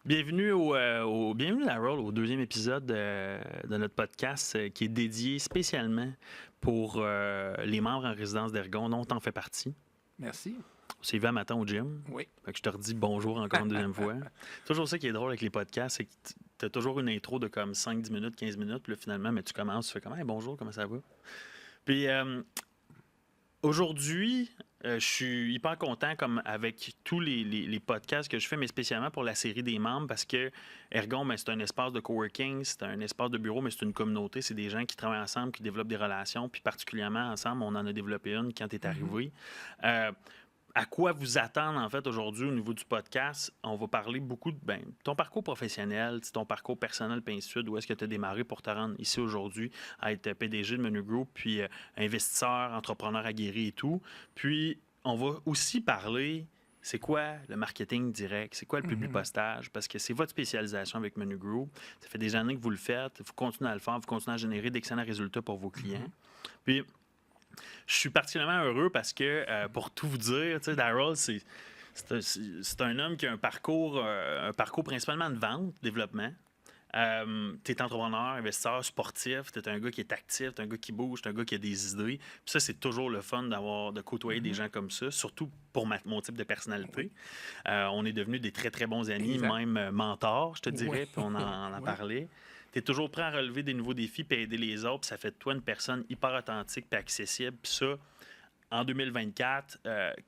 Bienvenue à Roll, au deuxième épisode de notre podcast qui est dédié spécialement pour les membres en résidence d'Ergon, dont t'en fais partie. Merci. On s'est vu un matin au gym. Oui. Fait que je te redis bonjour encore une deuxième fois. Toujours ça qui est drôle avec les podcasts, c'est que tu as toujours une intro de comme 5-10 minutes, 15 minutes, puis là, finalement, mais tu commences, tu fais comme hey, bonjour, comment ça va? Puis aujourd'hui, je suis hyper content, comme avec tous les podcasts que je fais, mais spécialement pour la série des membres, parce que Ergon, ben, c'est un espace de coworking, c'est un espace de bureau, mais c'est une communauté. C'est des gens qui travaillent ensemble, qui développent des relations, puis particulièrement ensemble, on en a développé une quand tu es arrivé. À quoi vous attendre, en fait, aujourd'hui au niveau du podcast? On va parler beaucoup de ton parcours professionnel, ton parcours personnel, puis ainsi de suite. Où est-ce que tu as démarré pour te rendre ici aujourd'hui à être PDG de Menu Group, puis investisseur, entrepreneur aguerri et tout. Puis, on va aussi parler, c'est quoi le marketing direct? C'est quoi le public postage? Parce que c'est votre spécialisation avec Menu Group. Ça fait des années que vous le faites. Vous continuez à le faire. Vous continuez à générer d'excellents résultats pour vos clients. Puis, je suis particulièrement heureux parce que, pour tout vous dire, tu sais, Daryl, c'est un homme qui a un parcours principalement de vente, développement. Tu es entrepreneur, investisseur, sportif, tu es un gars qui est actif, tu es un gars qui bouge, tu es un gars qui a des idées. Puis ça, c'est toujours le fun de côtoyer des gens comme ça, surtout pour mon type de personnalité. On est devenus des très, très bons amis, Exact. même mentors, je te dirais, puis on en Oui. parlait. Tu es toujours prêt à relever des nouveaux défis puis à aider les autres, puis ça fait de toi une personne hyper authentique puis accessible. Puis ça, en 2024,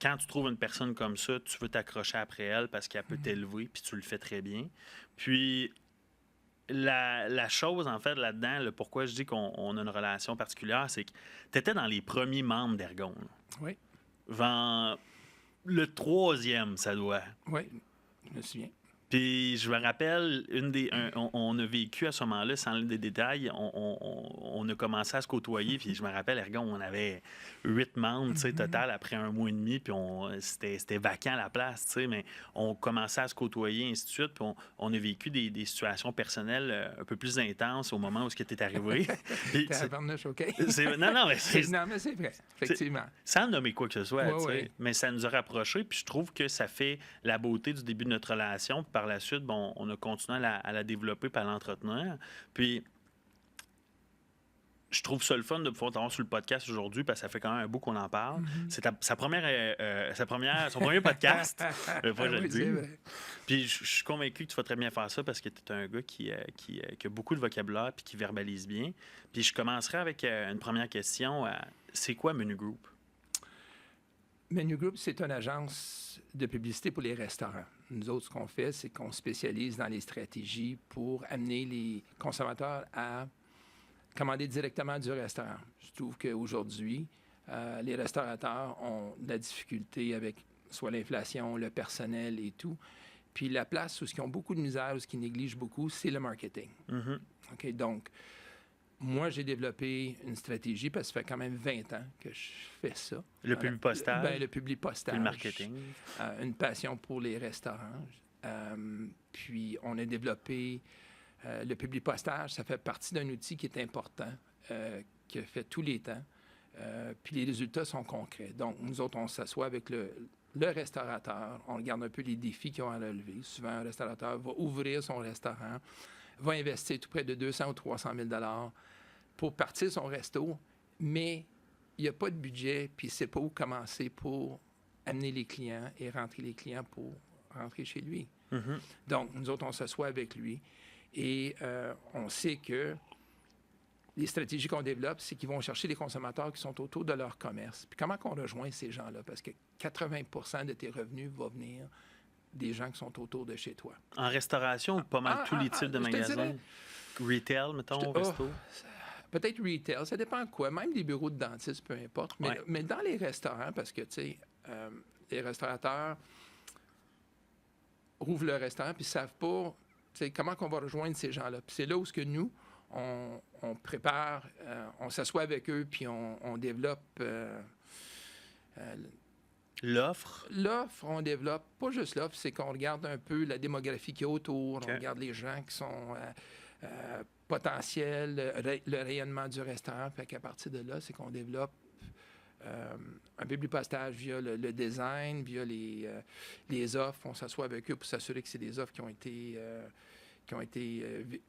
quand tu trouves une personne comme ça, tu veux t'accrocher après elle parce qu'elle peut t'élever, puis tu le fais très bien. Puis la chose, en fait, là-dedans, pourquoi je dis qu'on a une relation particulière, c'est que tu étais dans les premiers membres d'Ergon. Oui. Vers le troisième, ça doit. Oui. Je me souviens. Puis je me rappelle, on a vécu à ce moment-là, sans aller des détails, on a commencé à se côtoyer, puis je me rappelle, Ergon, on avait 8 membres, tu sais, total, après un mois et demi, puis c'était vacant la place, tu sais, mais on commençait à se côtoyer, ainsi de suite, puis on a vécu des situations personnelles un peu plus intenses au moment où ce qui était arrivé. Puis T'es à Barnouche, OK? non, mais Non, mais c'est vrai, effectivement. sans nommer quoi que ce soit, Oui, tu sais. oui. Mais ça nous a rapprochés, puis je trouve que ça fait la beauté du début de notre relation. Puis par la suite, bon, on a continué à la développer et à l'entretenir. Puis je trouve ça le fun de pouvoir t'avoir sur le podcast aujourd'hui parce que ça fait quand même un bout qu'on en parle. C'est son premier podcast. Pas je le Oui, dis. c'est vrai. Puis je suis convaincu que tu vas très bien faire ça parce que tu es un gars qui a beaucoup de vocabulaire puis qui verbalise bien. Puis je commencerai avec une première question. C'est quoi Menu Group? Menu Group, c'est une agence de publicité pour les restaurants. Nous autres, ce qu'on fait, c'est qu'on spécialise dans les stratégies pour amener les consommateurs à commander directement du restaurant. Je trouve qu'aujourd'hui, les restaurateurs ont de la difficulté avec soit l'inflation, le personnel et tout. Puis la place où ils ont beaucoup de misère, où ils négligent beaucoup, c'est le marketing. OK, donc, moi, j'ai développé une stratégie, parce que ça fait quand même 20 ans que je fais ça. Le public postage? Ben, le public postage. Puis le marketing. Une passion pour les restaurants. Puis, on a développé le public postage. Ça fait partie d'un outil qui est important, qui a fait tous les temps. Puis, les résultats sont concrets. Donc, nous autres, on s'assoit avec le restaurateur. On regarde un peu les défis qu'ils ont à relever. Souvent, un restaurateur va ouvrir son restaurant, va investir tout près de 200 ou 300 000 $ pour partir son resto, mais il n'y a pas de budget, puis il ne sait pas où commencer pour amener les clients et rentrer les clients pour rentrer chez lui. Donc, nous autres, on s'assoit avec lui et on sait que les stratégies qu'on développe, c'est qu'ils vont chercher les consommateurs qui sont autour de leur commerce. Puis comment qu'on rejoint ces gens-là? Parce que 80 de tes revenus vont venir des gens qui sont autour de chez toi. En restauration, pas mal tous les types de je te magasins. dirais- Retail, mettons, resto. Peut-être retail, ça dépend de quoi. Même des bureaux de dentistes, peu importe. Mais, Ouais. mais dans les restaurants, parce que, tu sais, les restaurateurs ouvrent le restaurant puis ne savent pas, tu sais, comment qu'on va rejoindre ces gens-là. Puis c'est là où ce que nous, on prépare, on s'assoit avec eux puis on développe... L'offre. L'offre, on développe, pas juste l'offre, c'est qu'on regarde un peu la démographie qui est autour, OK. on regarde les gens qui sont potentiels, le rayonnement du restaurant, fait qu'à partir de là, c'est qu'on développe un publipostage via le design, via les offres. On s'assoit avec eux pour s'assurer que c'est des offres qui ont été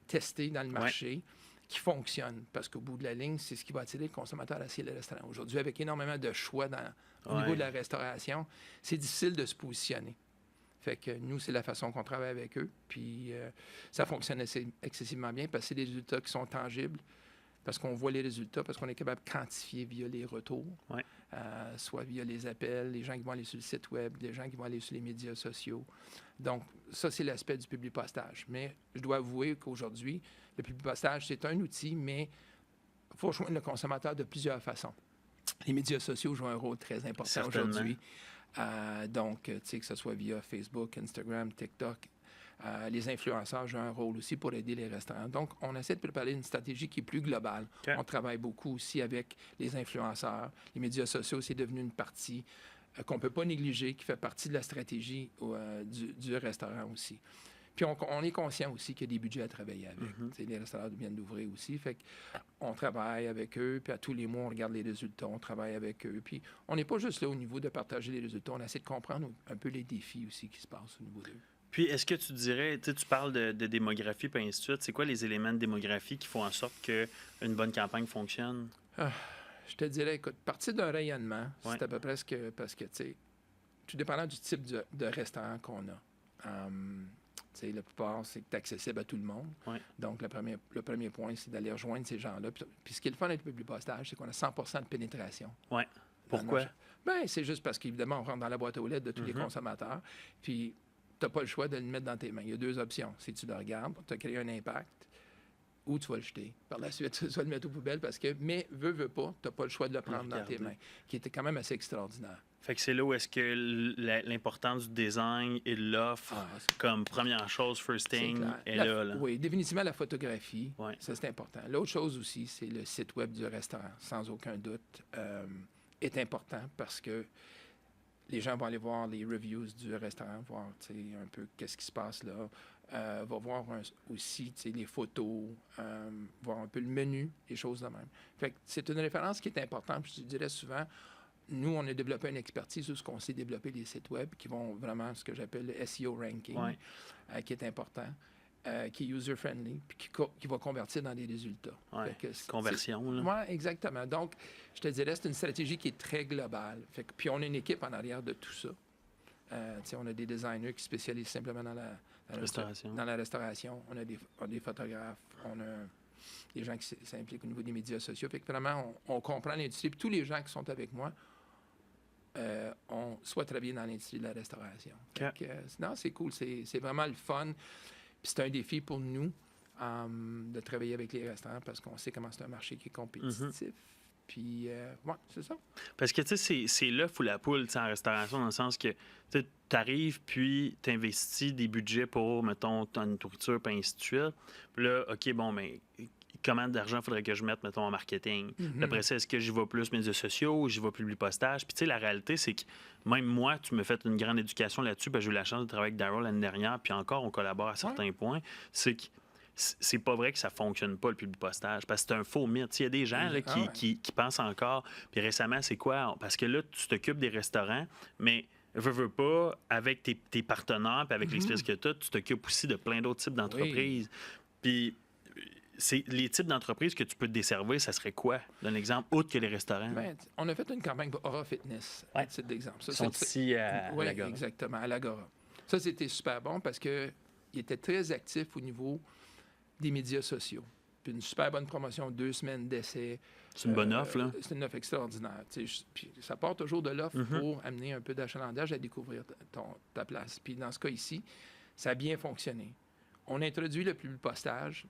testées dans le marché, qui fonctionnent. Parce qu'au bout de la ligne, c'est ce qui va attirer le consommateur à essayer le restaurant. Aujourd'hui, avec énormément de choix au niveau de la restauration, c'est difficile de se positionner. Fait que nous, c'est la façon qu'on travaille avec eux. Puis ça fonctionne excessivement bien parce que c'est des résultats qui sont tangibles, parce qu'on voit les résultats, parce qu'on est capable de quantifier via les retours, soit via les appels, les gens qui vont aller sur le site web, les gens qui vont aller sur les médias sociaux. Donc, ça, c'est l'aspect du publipostage. Mais je dois avouer qu'aujourd'hui, le publipostage, c'est un outil, mais il faut joindre le consommateur de plusieurs façons. Les médias sociaux jouent un rôle très important aujourd'hui. Donc, tu sais, que ce soit via Facebook, Instagram, TikTok, les influenceurs jouent un rôle aussi pour aider les restaurants. Donc, on essaie de préparer une stratégie qui est plus globale. Okay. On travaille beaucoup aussi avec les influenceurs. Les médias sociaux, c'est devenu une partie qu'on ne peut pas négliger, qui fait partie de la stratégie du restaurant aussi. Puis, on est conscient aussi qu'il y a des budgets à travailler avec. Les restaurants viennent d'ouvrir aussi. Fait qu'on travaille avec eux, puis à tous les mois, on regarde les résultats, on travaille avec eux. Puis, on n'est pas juste là au niveau de partager les résultats, on essaie de comprendre un peu les défis aussi qui se passent au niveau d'eux. Puis, est-ce que tu dirais, tu parles de démographie, puis ainsi de suite, c'est quoi les éléments de démographie qui font en sorte qu'une bonne campagne fonctionne? Je te dirais, écoute, partir d'un rayonnement, c'est à peu près ce que, parce que, tu sais, tout dépendant du type de restaurant qu'on a. La plupart, c'est accessible à tout le monde. Donc, le premier point, c'est d'aller rejoindre ces gens-là. Puis ce qui est le fun avec le publipostage, c'est qu'on a 100% de pénétration. Pourquoi? Bien, c'est juste parce qu'évidemment, on rentre dans la boîte aux lettres de tous les consommateurs. Puis, tu n'as pas le choix de le mettre dans tes mains. Il y a deux options. Si tu le regardes, tu as créé un impact, ou tu vas le jeter. Par la suite, tu vas le mettre aux poubelles mais veux pas, tu n'as pas le choix de le prendre dans tes mains, qui était quand même assez extraordinaire. Fait que c'est là où est-ce que l'importance du design et de l'offre, comme première chose, first thing, est là. Oui, définitivement la photographie, ça c'est important. L'autre chose aussi, c'est le site web du restaurant, sans aucun doute, est important parce que les gens vont aller voir les reviews du restaurant, voir un peu qu'est-ce qui se passe là. Va voir aussi les photos, voir un peu le menu, les choses de même. Fait que c'est une référence qui est importante. Je dirais souvent, nous, on a développé une expertise où on sait développer des sites web qui vont vraiment, ce que j'appelle le SEO ranking, qui est important, qui est user-friendly, puis qui va convertir dans des résultats. Conversion, là. Oui, exactement. Donc, je te dirais, c'est une stratégie qui est très globale. Puis on a une équipe en arrière de tout ça. On a des designers qui spécialisent simplement dans la restauration. On a des photographes, on a des gens qui s'impliquent au niveau des médias sociaux. Fait que vraiment, on comprend l'industrie. Puis tous les gens qui sont avec moi ont soit travaillé dans l'industrie de la restauration. Non, c'est cool. C'est vraiment le fun. Puis c'est un défi pour nous de travailler avec les restaurants parce qu'on sait comment c'est un marché qui est compétitif. Puis, c'est ça. Parce que, tu sais, c'est l'œuf ou la poule, en restauration, dans le sens que tu arrives, puis tu investis des budgets pour, mettons, ta nourriture, puis ainsi de suite. Puis là, OK, bon, mais comment d'argent faudrait que je mette, mettons, en marketing? Après ça, est-ce que j'y vais plus médias sociaux ou j'y vais plus postage? Puis, tu sais, la réalité, c'est que même moi, tu me fais une grande éducation là-dessus, parce que j'ai eu la chance de travailler avec Daryl l'année dernière, puis encore, on collabore à certains points. C'est que c'est pas vrai que ça fonctionne pas, le publipostage, parce que c'est un faux mythe. Il y a des gens là, qui pensent encore. Puis récemment, c'est quoi? Parce que là, tu t'occupes des restaurants, mais veux pas, avec tes partenaires puis avec l'expérience que tu t'occupes aussi de plein d'autres types d'entreprises. Puis les types d'entreprises que tu peux te desservir, ça serait quoi? Donne un exemple, autre que les restaurants. Bien, on a fait une campagne pour Aura Fitness, à titre d'exemple. Ils sont ici à l'Agora. Oui, exactement, à l'Agora. Ça, c'était super bon parce qu'ils étaient très actifs au niveau des médias sociaux. Puis une super bonne promotion, 2 semaines d'essai. C'est une bonne offre, là. C'est une offre extraordinaire. Puis ça part toujours de l'offre pour amener un peu d'achalandage à découvrir ta place. Puis dans ce cas ici, ça a bien fonctionné. On a introduit le publipostage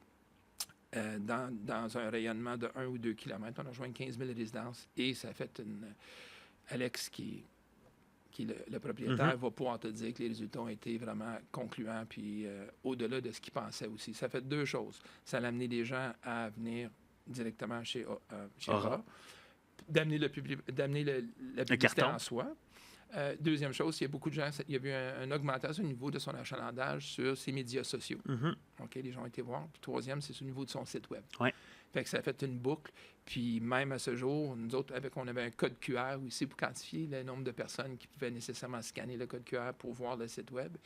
dans un rayonnement de 1 ou 2 kilomètres. On a rejoint 15 000 résidences et ça a fait Alex, qui est le propriétaire, va pouvoir te dire que les résultats ont été vraiment concluants, puis au-delà de ce qu'il pensait aussi. Ça fait 2 choses. Ça a amené des gens à venir directement chez Aura, d'amener la publicité en soi, Deuxième chose, il y a beaucoup de gens, il y a eu une augmentation au niveau de son achalandage sur ses médias sociaux. OK, les gens ont été voir. Puis troisième, c'est au niveau de son site web. Ouais. Fait que ça a fait une boucle. Puis même à ce jour, nous autres, on avait un code QR aussi pour quantifier le nombre de personnes qui pouvaient nécessairement scanner le code QR pour voir le site web.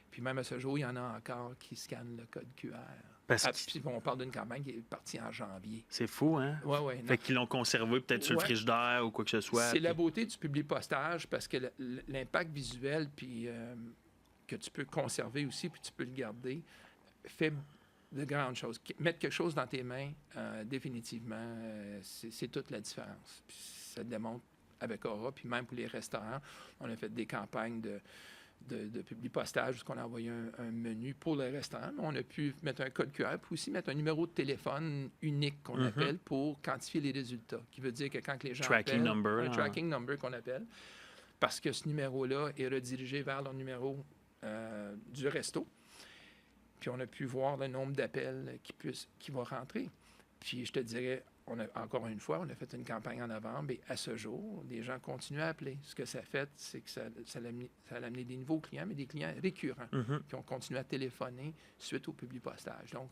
Puis même à ce jour, il y en a encore qui scannent le code QR. Puis on parle d'une campagne qui est partie en janvier. C'est fou, hein? Oui. Fait qu'ils l'ont conservé peut-être sur le frigidaire ou quoi que ce soit. C'est la beauté du publipostage parce que l'impact visuel puis que tu peux conserver aussi puis tu peux le garder fait de grandes choses. Mettre quelque chose dans tes mains, définitivement, c'est toute la différence. Puis ça le démontre avec Aura, puis même pour les restaurants, on a fait des campagnes de publipostage où on a envoyé un menu pour le restaurant. On a pu mettre un code QR, puis aussi mettre un numéro de téléphone unique qu'on appelle pour quantifier les résultats, qui veut dire que quand les gens tracking appellent, un tracking number qu'on appelle, parce que ce numéro-là est redirigé vers le numéro du resto. Puis on a pu voir le nombre d'appels qui va rentrer. Puis je te dirais, encore une fois, on a fait une campagne en novembre et à ce jour, les gens continuent à appeler. Ce que ça a fait, c'est que ça a amené des nouveaux clients, mais des clients récurrents qui ont continué à téléphoner suite au publipostage. Donc,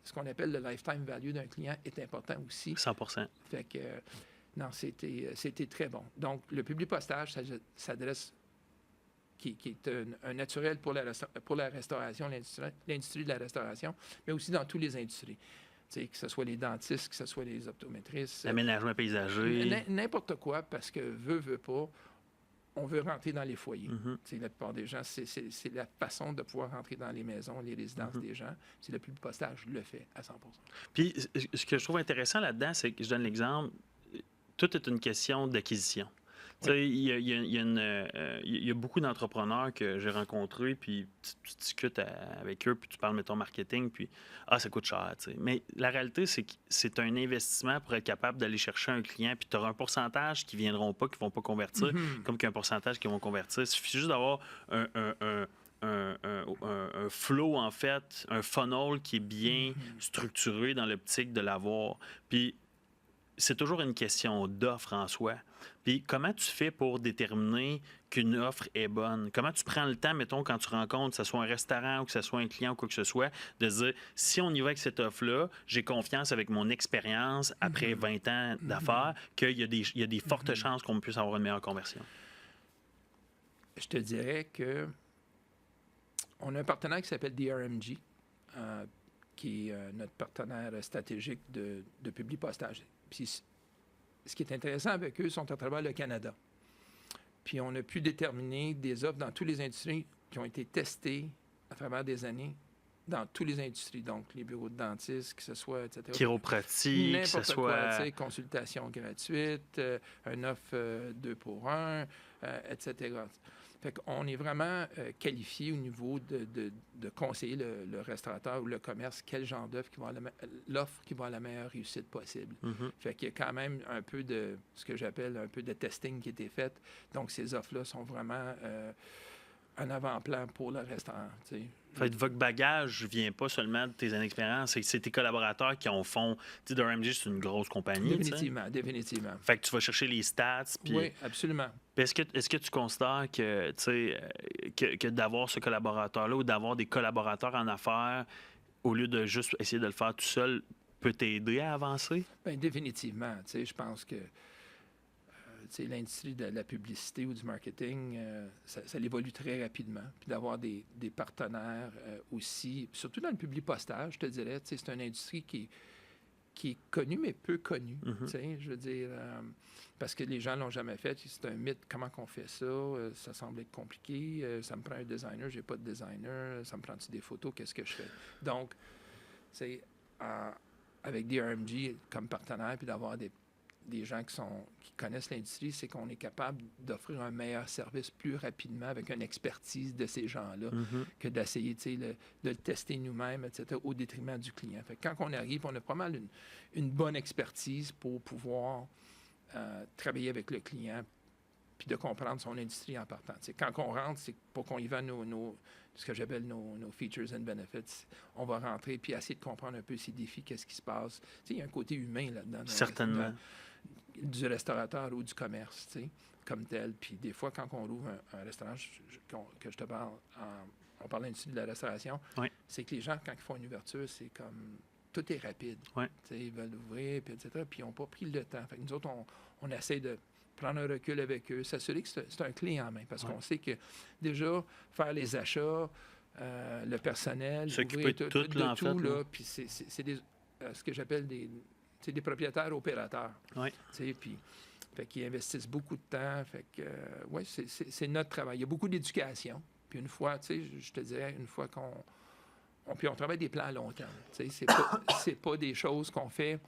ce qu'on appelle le lifetime value d'un client est important aussi. 100%. Fait que, non, c'était très bon. Donc, le publipostage s'adresse qui est un naturel pour la restauration, l'industrie de la restauration, mais aussi dans toutes les industries. Que ce soit les dentistes, que ce soit les optométristes. L'aménagement paysager. N'importe quoi, parce que veut pas, on veut rentrer dans les foyers. La plupart des gens, c'est la façon de pouvoir rentrer dans les maisons, les résidences des gens. C'est le publipostage le fait à 100%. Puis, ce que je trouve intéressant là-dedans, c'est que je donne l'exemple, tout est une question d'acquisition. Il y a beaucoup d'entrepreneurs que j'ai rencontrés, puis tu discutes avec eux, puis tu parles, mettons, marketing, puis ça coûte cher. T'sais. Mais la réalité, c'est que c'est un investissement pour être capable d'aller chercher un client, puis tu auras un pourcentage qui ne viendront pas, qui ne vont pas convertir, comme qu'un pourcentage qui vont convertir. Il suffit juste d'avoir un flow, en fait, un funnel qui est bien structuré dans l'optique de l'avoir. Puis, c'est toujours une question d'offre en soi. Puis comment tu fais pour déterminer qu'une offre est bonne? Comment tu prends le temps, mettons, quand tu rencontres, que ce soit un restaurant ou que ce soit un client ou quoi que ce soit, de se dire, si on y va avec cette offre-là, j'ai confiance avec mon expérience après 20 ans d'affaires qu'il y a des fortes chances qu'on puisse avoir une meilleure conversion? Je te dirais que on a un partenaire qui s'appelle DRMG, qui est notre partenaire stratégique de publipostage. Puis, ce qui est intéressant avec eux, ils sont à travers le Canada. Puis, on a pu déterminer des offres dans toutes les industries qui ont été testées à travers des années, dans toutes les industries. Donc, les bureaux de dentistes, que ce soit, etc. Chiropratique, que ce soit... Quoi, consultation gratuite, une offre 2 pour 1, etc. Fait qu'on est vraiment qualifié au niveau de conseiller le restaurateur ou le commerce quel genre d'offre qui va avoir la meilleure réussite possible. Fait qu'il y a quand même un peu de ce que j'appelle un peu de testing qui a été fait. Donc, ces offres-là sont vraiment un avant-plan pour le restaurant. T'sais. Fait que votre bagage ne vient pas seulement de tes années d'expérience, c'est tes collaborateurs qui en font. Tu sais, DRMG, c'est une grosse compagnie. Définitivement. Fait que tu vas chercher les stats. Puis... Oui, absolument. Est-ce que tu considères que, que d'avoir ce collaborateur-là ou d'avoir des collaborateurs en affaires, au lieu de juste essayer de le faire tout seul, peut t'aider à avancer? Bien, définitivement. Je pense que l'industrie de la publicité ou du marketing, ça évolue très rapidement. Puis d'avoir des partenaires aussi, surtout dans le publipostage, je te dirais, c'est une industrie qui est connue, mais peu connue. Je veux dire, parce que les gens ne l'ont jamais fait. C'est un mythe. Comment qu'on fait ça? Ça semble être compliqué. Ça me prend un designer. J'ai pas de designer. Ça me prend-tu des photos? Qu'est-ce que je fais? Donc, avec DRMG comme partenaire, puis d'avoir des gens qui connaissent l'industrie, c'est qu'on est capable d'offrir un meilleur service plus rapidement avec une expertise de ces gens-là que d'essayer de le tester nous-mêmes, etc., au détriment du client. Fait que quand on arrive, on a pas mal une bonne expertise pour pouvoir travailler avec le client puis de comprendre son industrie en partant. Quand on rentre, c'est pour qu'on y va ce que j'appelle nos features and benefits. On va rentrer puis essayer de comprendre un peu ses défis, qu'est-ce qui se passe. Il y a un côté humain là-dedans. Certainement. du restaurateur ou du commerce, tu sais, comme tel. Puis des fois, quand on ouvre un restaurant, que je te parle, on parlait ici de la restauration, Oui. c'est que les gens, quand ils font une ouverture, c'est comme... Tout est rapide. Oui. Tu sais, ils veulent ouvrir, puis etc. Puis ils n'ont pas pris le temps. Fait que nous autres, on essaie de prendre un recul avec eux, s'assurer que c'est un clé en main. Parce qu'on sait que déjà, faire les achats, le personnel, s'occuper de tout, là, en fait, là. puis c'est ce que j'appelle des propriétaires opérateurs. Oui. Puis, fait qu'ils investissent beaucoup de temps. Fait que, oui, c'est notre travail. Il y a beaucoup d'éducation. Puis une fois, tu sais, je te dirais, une fois puis on travaille des plans à long terme. Tu sais, c'est pas des choses qu'on fait.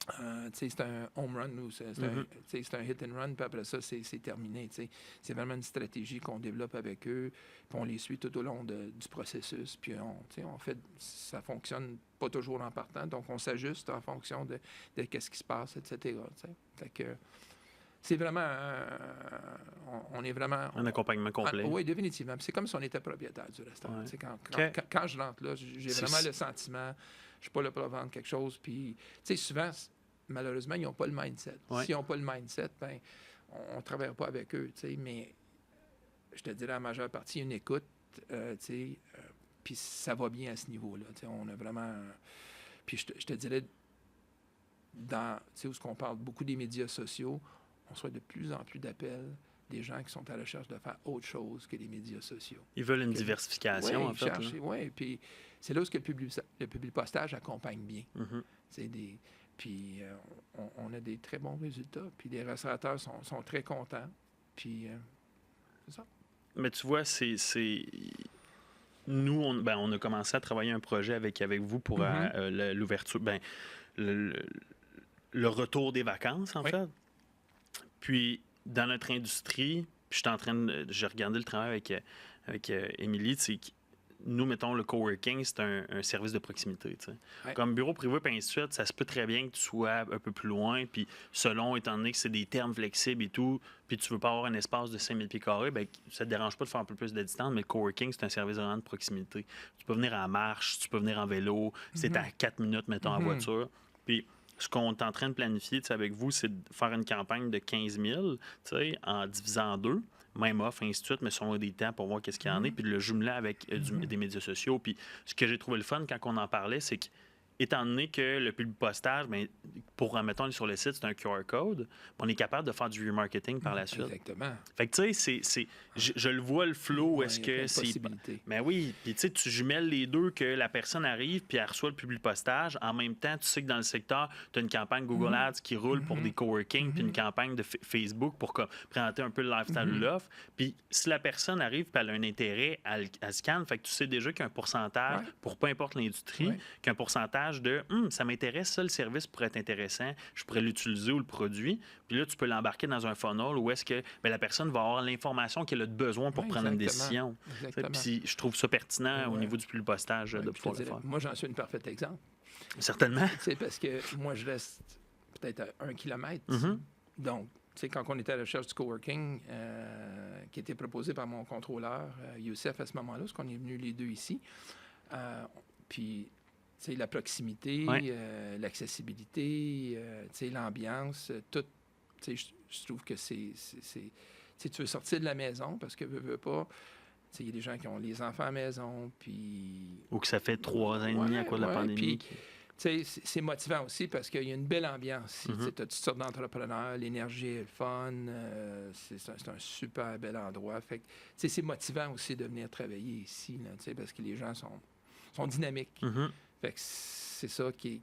Tu sais, c'est un home run ou c'est un hit and run, puis après ça, c'est terminé. Tu sais. C'est vraiment une stratégie qu'on développe avec eux, puis on les suit tout au long du processus. Puis on fait, ça fonctionne pas toujours en partant, donc on s'ajuste en fonction de qu'est-ce qui se passe, etc. Tu sais. Fait que c'est vraiment, on est vraiment... Un accompagnement complet. Oui, définitivement. Puis c'est comme si on était propriétaire du restaurant. Ouais. Quand je rentre là, j'ai vraiment le sentiment, je ne suis pas là pour vendre quelque chose. Puis, tu sais, souvent, malheureusement, ils n'ont pas le mindset. Ouais. S'ils n'ont pas le mindset, ben, on ne travaille pas avec eux, tu sais. Mais je te dirais, la majeure partie, une écoute, tu sais, puis ça va bien à ce niveau-là. Tu sais, on a vraiment... Puis je te dirais, tu sais, où on parle beaucoup des médias sociaux, on reçoit de plus en plus d'appels des gens qui sont à la recherche de faire autre chose que les médias sociaux. Ils veulent une diversification, en fait. Oui, puis c'est là où le publipostage accompagne bien. Mm-hmm. Puis on a des très bons résultats, puis les restaurateurs sont très contents, puis c'est ça. Mais tu vois, nous, on a commencé à travailler un projet avec vous pour l'ouverture, le retour des vacances, en fait. Puis, dans notre industrie, j'ai regardé le travail avec Émilie, c'est que nous, mettons, le coworking, c'est un service de proximité. Tu sais. Ouais. Comme bureau privé, puis ainsi de suite, ça se peut très bien que tu sois un peu plus loin, puis selon, étant donné que c'est des termes flexibles et tout, puis tu veux pas avoir un espace de 5000 pieds carrés, bien, ça te dérange pas de faire un peu plus de distance, mais le coworking, c'est un service vraiment de proximité. Tu peux venir en marche, tu peux venir en vélo, c'est à 4 minutes, mettons, en voiture. Puis, ce qu'on est en train de planifier avec vous, c'est de faire une campagne de 15 000 en divisant en deux, même offre, ainsi de suite, mais sur des temps pour voir qu'est-ce qu'il y en a, puis de le jumeler avec des médias sociaux. Puis ce que j'ai trouvé le fun quand on en parlait, c'est que, étant donné que le publipostage, bien, pour, mettons, sur le site, c'est un QR code, on est capable de faire du remarketing par la suite. Exactement. Fait que, tu sais, je le vois, le flow, est-ce que c'est... Mais oui, puis tu sais, tu jumelles les deux, que la personne arrive, puis elle reçoit le publipostage. En même temps, tu sais que dans le secteur, tu as une campagne Google Ads qui roule pour des coworking, puis une campagne de Facebook pour présenter un peu le lifestyle de l'offre. Puis si la personne arrive, puis elle a un intérêt, elle scanne, fait que tu sais déjà qu'il y a un pourcentage, pour peu importe l'industrie, qu'il y a un pourcentage de ça m'intéresse, ça, le service pourrait être intéressant, je pourrais l'utiliser ou le produit. Puis là, tu peux l'embarquer dans un funnel où est-ce que la personne va avoir l'information qu'elle a besoin pour prendre une décision. Puis je trouve ça pertinent au niveau du publipostage de pouvoir le faire. Moi, j'en suis un parfait exemple. Certainement. Parce que moi, je reste peut-être à 1 kilomètre. Donc, tu sais, quand on était à la recherche du coworking, qui était proposé par mon contrôleur, Youssef, à ce moment-là, parce qu'on est venus les deux ici, puis la proximité, l'accessibilité, l'ambiance, tout. Je trouve que c'est tu veux sortir de la maison parce que veux pas. Il y a des gens qui ont les enfants à la maison, puis... Ou que ça fait 3 ans et demi à cause de la pandémie. Puis, c'est motivant aussi parce qu'il y a une belle ambiance. Tu as toutes sortes d'entrepreneurs, l'énergie est fun, c'est un super bel endroit. Fait que, c'est motivant aussi de venir travailler ici, là, parce que les gens sont dynamiques. Fait que c'est ça qui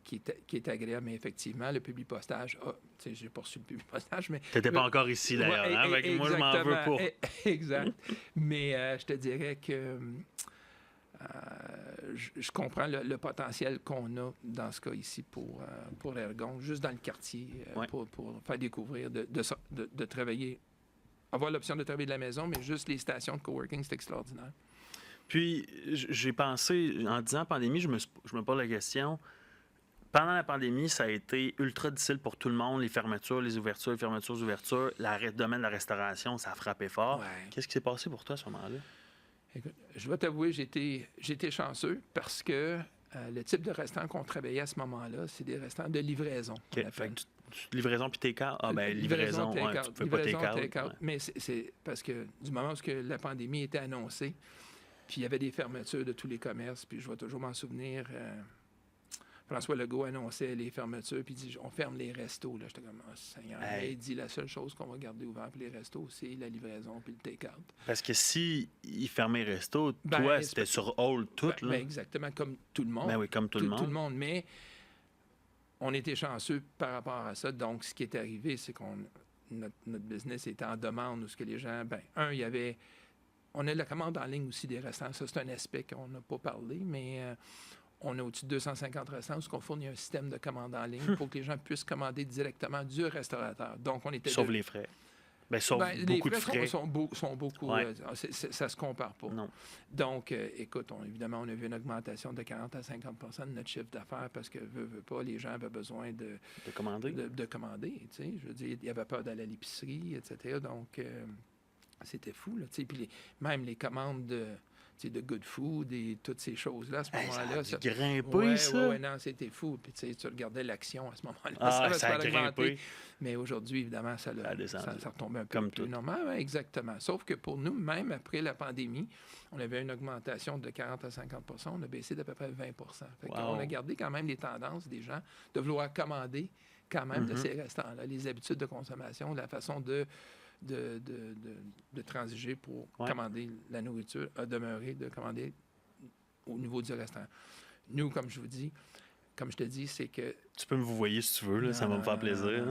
est agréable, mais effectivement, le publipostage, j'ai pas reçu le publipostage, mais... Tu n'étais pas encore ici, d'ailleurs, hein? Moi, je m'en veux pas. Exact. Mais je te dirais que je comprends le potentiel qu'on a dans ce cas ici pour Ergon, juste dans le quartier, pour faire découvrir, de travailler, avoir l'option de travailler de la maison, mais juste les stations de coworking, c'est extraordinaire. Puis, j'ai pensé, en disant pandémie, je me pose la question. Pendant la pandémie, ça a été ultra difficile pour tout le monde. Les fermetures, les ouvertures, le domaine de la restauration, ça a frappé fort. Ouais. Qu'est-ce qui s'est passé pour toi à ce moment-là? Écoute, je dois t'avouer, j'étais chanceux parce que le type de restaurant qu'on travaillait à ce moment-là, c'est des restaurants de livraison. Okay. Fait que Livraison puis take-out? Ah, ben livraison, take-out. Tu ne fais pas take-out. Ouais. Mais c'est parce que du moment où la pandémie était annoncée, puis il y avait des fermetures de tous les commerces, puis je vais toujours m'en souvenir... François Legault annonçait les fermetures, puis il dit on ferme les restos. Là, j'étais comme, oh, Seigneur. Il dit la seule chose qu'on va garder ouvert pour les restos, c'est la livraison puis le take-out. Parce que si il fermait les restos, toi, c'était sur hold tout. Là. Ben, exactement, comme tout le monde. Ben oui, comme tout le monde. Tout le monde. Mais on était chanceux par rapport à ça. Donc, ce qui est arrivé, c'est qu'on notre business était en demande, où ce que les gens. Il y avait. On a la commande en ligne aussi des restaurants. Ça, c'est un aspect qu'on n'a pas parlé, mais. On a au-dessus de 250 restaurants où on fournit un système de commande en ligne pour que les gens puissent commander directement du restaurateur. Donc, on était... Sauf les frais. Sauf beaucoup de frais. Les frais sont beaucoup... Ouais. Ça ne se compare pas. Non. Donc, écoute, évidemment, on a vu une augmentation de 40 à 50 % de notre chiffre d'affaires parce que, veut pas, les gens avaient besoin de commander. De commander, tu sais. Je veux dire, il y avait peur d'aller à l'épicerie, etc. Donc, c'était fou, là. Puis même les commandes de good food et toutes ces choses-là, à ce moment-là. Ça a grimpé, ça? Oui, non, c'était fou. Puis tu regardais l'action à ce moment-là. Ça a grimpé. Mais aujourd'hui, évidemment, ça retombait un peu comme plus normal. Ouais, exactement. Sauf que pour nous, même après la pandémie, on avait une augmentation de 40 à 50 %. On a baissé d'à peu près 20 %. On a gardé quand même les tendances des gens de vouloir commander quand même de ces restaurants-là. Les habitudes de consommation, la façon de transiger pour commander la nourriture, a demeuré de commander au niveau du restaurant. Nous, comme je te dis, c'est que... Tu peux me vous voyer si tu veux, là, ça va me faire plaisir.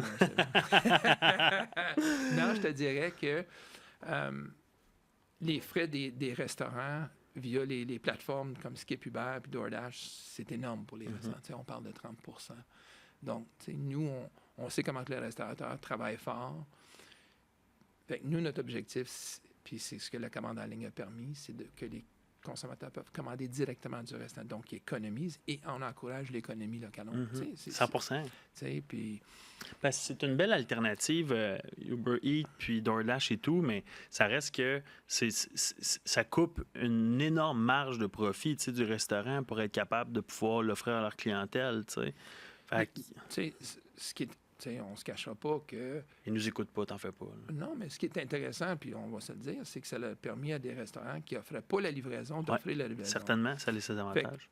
Non, je te dirais que les frais des restaurants via les plateformes comme Skip Uber et DoorDash, c'est énorme pour les restaurants. On parle de 30 %. Donc, nous, on sait comment que les restaurateurs travaillent fort. Fait que nous, notre objectif, puis c'est ce que la commande en ligne a permis, c'est que les consommateurs peuvent commander directement du restaurant. Donc, ils économisent et on encourage l'économie locale. 100 %. Puis... c'est une belle alternative, Uber Eats, puis DoorDash et tout, mais ça reste que ça coupe une énorme marge de profit du restaurant pour être capable de pouvoir l'offrir à leur clientèle. Ce qui est... on ne se cachera pas que... Ils nous écoutent pas, t'en fais pas. Là. Non, mais ce qui est intéressant, puis on va se le dire, c'est que ça a permis à des restaurants qui n'offraient pas la livraison d'offrir la livraison. Certainement, ça a ses avantages.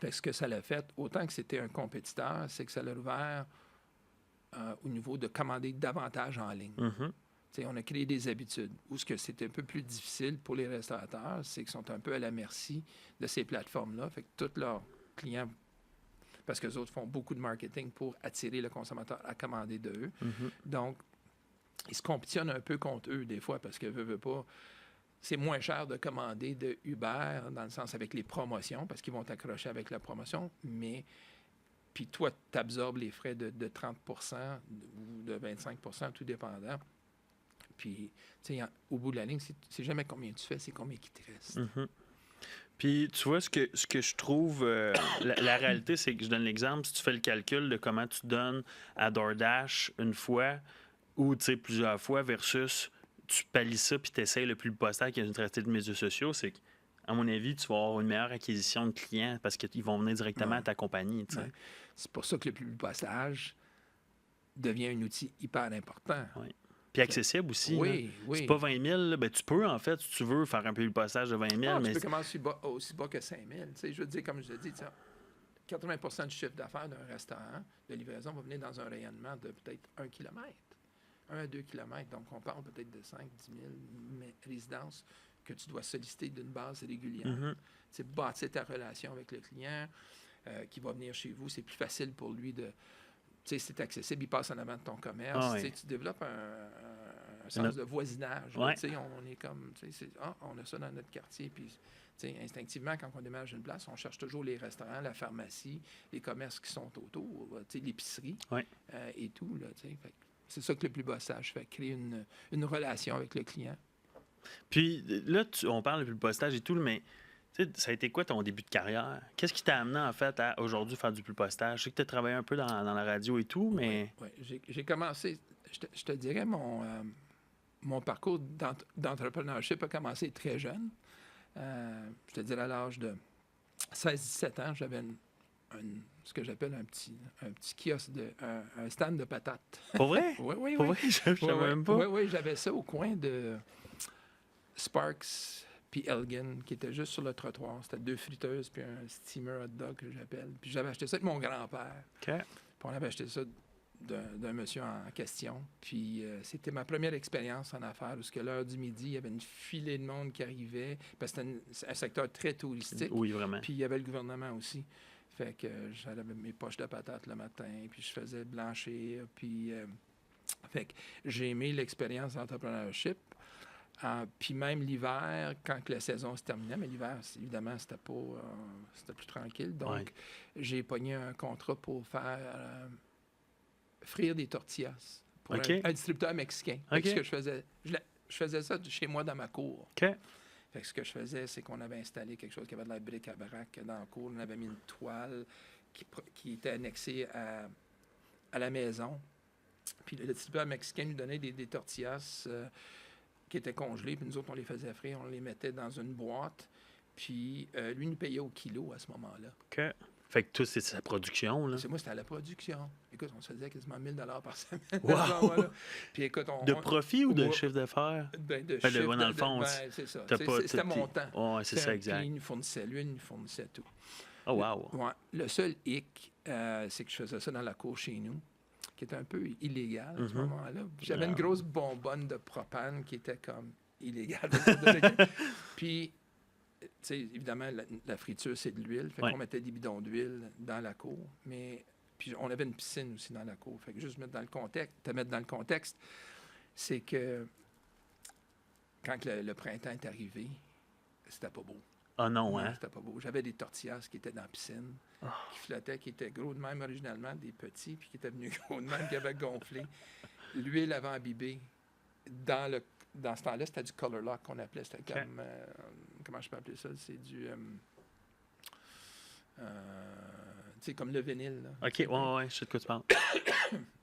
Fait que ce que ça l'a fait, autant que c'était un compétiteur, c'est que ça l'a ouvert au niveau de commander davantage en ligne. On a créé des habitudes. Où ce que c'est un peu plus difficile pour les restaurateurs, c'est qu'ils sont un peu à la merci de ces plateformes-là. Fait que tous leurs clients... parce qu'eux autres font beaucoup de marketing pour attirer le consommateur à commander d'eux. Donc, ils se compétitionnent un peu contre eux des fois parce que, veut pas, c'est moins cher de commander de Uber, dans le sens avec les promotions, parce qu'ils vont t'accrocher avec la promotion, mais puis toi, tu absorbes les frais de 30 % ou de 25 %, tout dépendant. Puis, tu sais, au bout de la ligne, c'est jamais combien tu fais, c'est combien qui te reste. Puis, tu vois, ce que je trouve, la réalité, c'est que je donne l'exemple, si tu fais le calcul de comment tu donnes à DoorDash une fois ou, tu sais, plusieurs fois versus tu pallies ça puis tu essaies le plus possible qu'il y a une traité de médias sociaux, c'est qu'à mon avis, tu vas avoir une meilleure acquisition de clients parce qu'ils vont venir directement à ta compagnie, tu sais. C'est pour ça que le public passage devient un outil hyper important. Puis accessible aussi. Oui. C'est pas 20 000. Ben, tu peux, en fait, si tu veux, faire un public passage de 20 000. Tu peux commencer aussi bas que 5 000. Je veux dire, comme je l'ai dit, 80 % du chiffre d'affaires d'un restaurant de livraison va venir dans un rayonnement de peut-être 1 km, 1 à 2 km. Donc, on parle peut-être de 5 10 000 résidences que tu dois solliciter d'une base régulière. Bâtir ta relation avec le client qui va venir chez vous. C'est plus facile pour lui de... c'est accessible, il passe en avant de ton commerce. Tu développes un sens de voisinage. On est comme, on a ça dans notre quartier. Puis, instinctivement, quand on déménage une place, on cherche toujours les restaurants, la pharmacie, les commerces qui sont autour, l'épicerie et tout. C'est ça que le plus bossage fait, créer une relation avec le client. Puis là, on parle de plus postage et tout, mais ça a été quoi ton début de carrière? Qu'est-ce qui t'a amené, en fait, à aujourd'hui faire du plus postage? Je sais que tu as travaillé un peu dans la radio et tout, mais... Oui. J'ai commencé, je te dirais, mon parcours d'entrepreneurship a commencé très jeune. Je te dirais à l'âge de 16-17 ans, j'avais ce que j'appelle un petit kiosque, un stand de patates. Pour vrai? Oui, oui, Pour oui. vrai? Je savais même pas. Oui, oui, j'avais ça au coin de Sparks puis Elgin, qui était juste sur le trottoir. C'était 2 friteuses puis un steamer hot dog que j'appelle. Puis j'avais acheté ça avec mon grand-père. OK. Puis on avait acheté ça d'un monsieur en question. Puis c'était ma première expérience en affaires, où à l'heure du midi, il y avait une filée de monde qui arrivait, parce que c'était un secteur très touristique. Oui, vraiment. Puis il y avait le gouvernement aussi. Fait que j'avais mes poches de patates le matin, puis je faisais blanchir. Puis fait que j'ai aimé l'expérience d'entrepreneurship. Puis même l'hiver, quand que la saison se terminait, mais l'hiver, évidemment, c'était plus tranquille. Donc, j'ai pogné un contrat pour faire frire des tortillas pour un distributeur mexicain. Fait que ce que je faisais, je faisais ça chez moi dans ma cour. OK. Fait que ce que je faisais, c'est qu'on avait installé quelque chose qui avait de la bric-à-brac dans la cour. On avait mis une toile qui était annexée à la maison. Puis le distributeur mexicain nous donnait des tortillas qui étaient congelées. Puis nous autres, on les faisait frire. On les mettait dans une boîte. Puis lui nous payait au kilo à ce moment-là. OK. Fait que tout, c'est sa production, là. Moi, c'était à la production. Écoute, on se faisait quasiment 1 000 par semaine. Wow! Puis écoute, de profit ou de chiffre d'affaires? De chiffre. Dans le fond, c'est ça. C'était mon temps. Oui, c'est ça, exact. Puis il nous fournissait, lui, il nous fournissait tout. Oh, wow! Le seul hic, c'est que je faisais ça dans la cour chez nous, qui était un peu illégal à ce moment-là. J'avais une grosse bonbonne de propane qui était comme illégale. Puis, tu sais, évidemment, la friture, c'est de l'huile. Fait qu'on mettait des bidons d'huile dans la cour. Mais puis on avait une piscine aussi dans la cour. Fait que juste te mettre dans le contexte, c'est que quand le printemps est arrivé, c'était pas beau. Ah non, hein? C'était pas beau. J'avais des tortillas qui étaient dans la piscine, qui flottaient, qui étaient gros de même originalement, des petits, puis qui étaient venus gros de même, qui avaient gonflé. L'huile avait imbibé. Dans ce temps-là, c'était du color lock qu'on appelait. C'était comme... comment je peux appeler ça? C'est du... tu sais, comme le vinyle. Là. OK, ouais, je sais de quoi tu parles.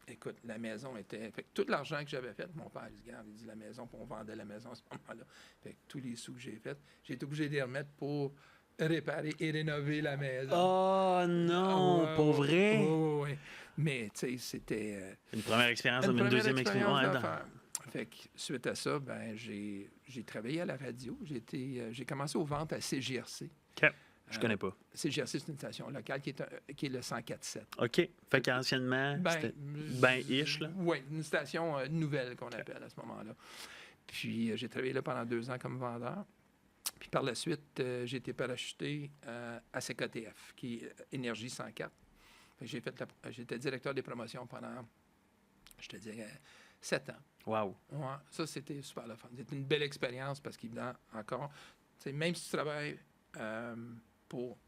Écoute, la maison était... Fait que tout l'argent que j'avais fait, mon père, il se garde, il dit la maison, puis on vendait la maison à ce moment-là. Fait que tous les sous que j'ai faits, j'ai été obligé de les remettre pour réparer et rénover la maison. Oh non, pour vrai? Oui. Mais, tu sais, c'était... une première expérience, une deuxième expérience. Fait que suite à ça, ben j'ai travaillé à la radio. J'ai commencé aux ventes à CJRC. OK. Je connais pas. CJRC, c'est une station locale qui est le 104.7. OK. Fait qu'anciennement, c'était ish, là? Oui, une station nouvelle qu'on appelle à ce moment-là. Puis j'ai travaillé là pendant 2 ans comme vendeur. Puis par la suite, j'ai été parachuté à CKTF, qui est Énergie 104. J'étais directeur des promotions pendant, je te dirais, 7 ans. Wow. Ouais, ça, c'était super le fun. C'était une belle expérience parce qu'évidemment, encore, même si tu travailles pour...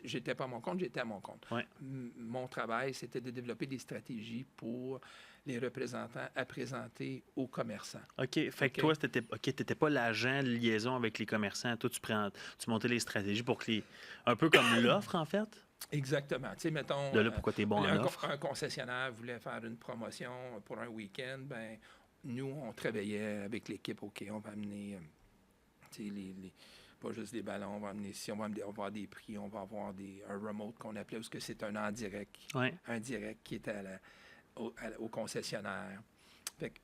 J'étais pas à mon compte, j'étais à mon compte. Ouais. Mon travail, c'était de développer des stratégies pour les représentants à présenter aux commerçants. OK. Fait que toi, t'étais pas l'agent de liaison avec les commerçants. Toi, tu montais les stratégies pour que un peu comme l'offre, en fait? Exactement. Tu sais, mettons... De là, pourquoi t'es bon en offre? Un concessionnaire voulait faire une promotion pour un week-end, ben nous, on travaillait avec l'équipe. OK, on va amener... tu sais, pas juste des ballons, on va amener on va avoir des prix, on va avoir un remote qu'on appelait, parce que c'est un en direct. Ouais. Un direct qui était au concessionnaire.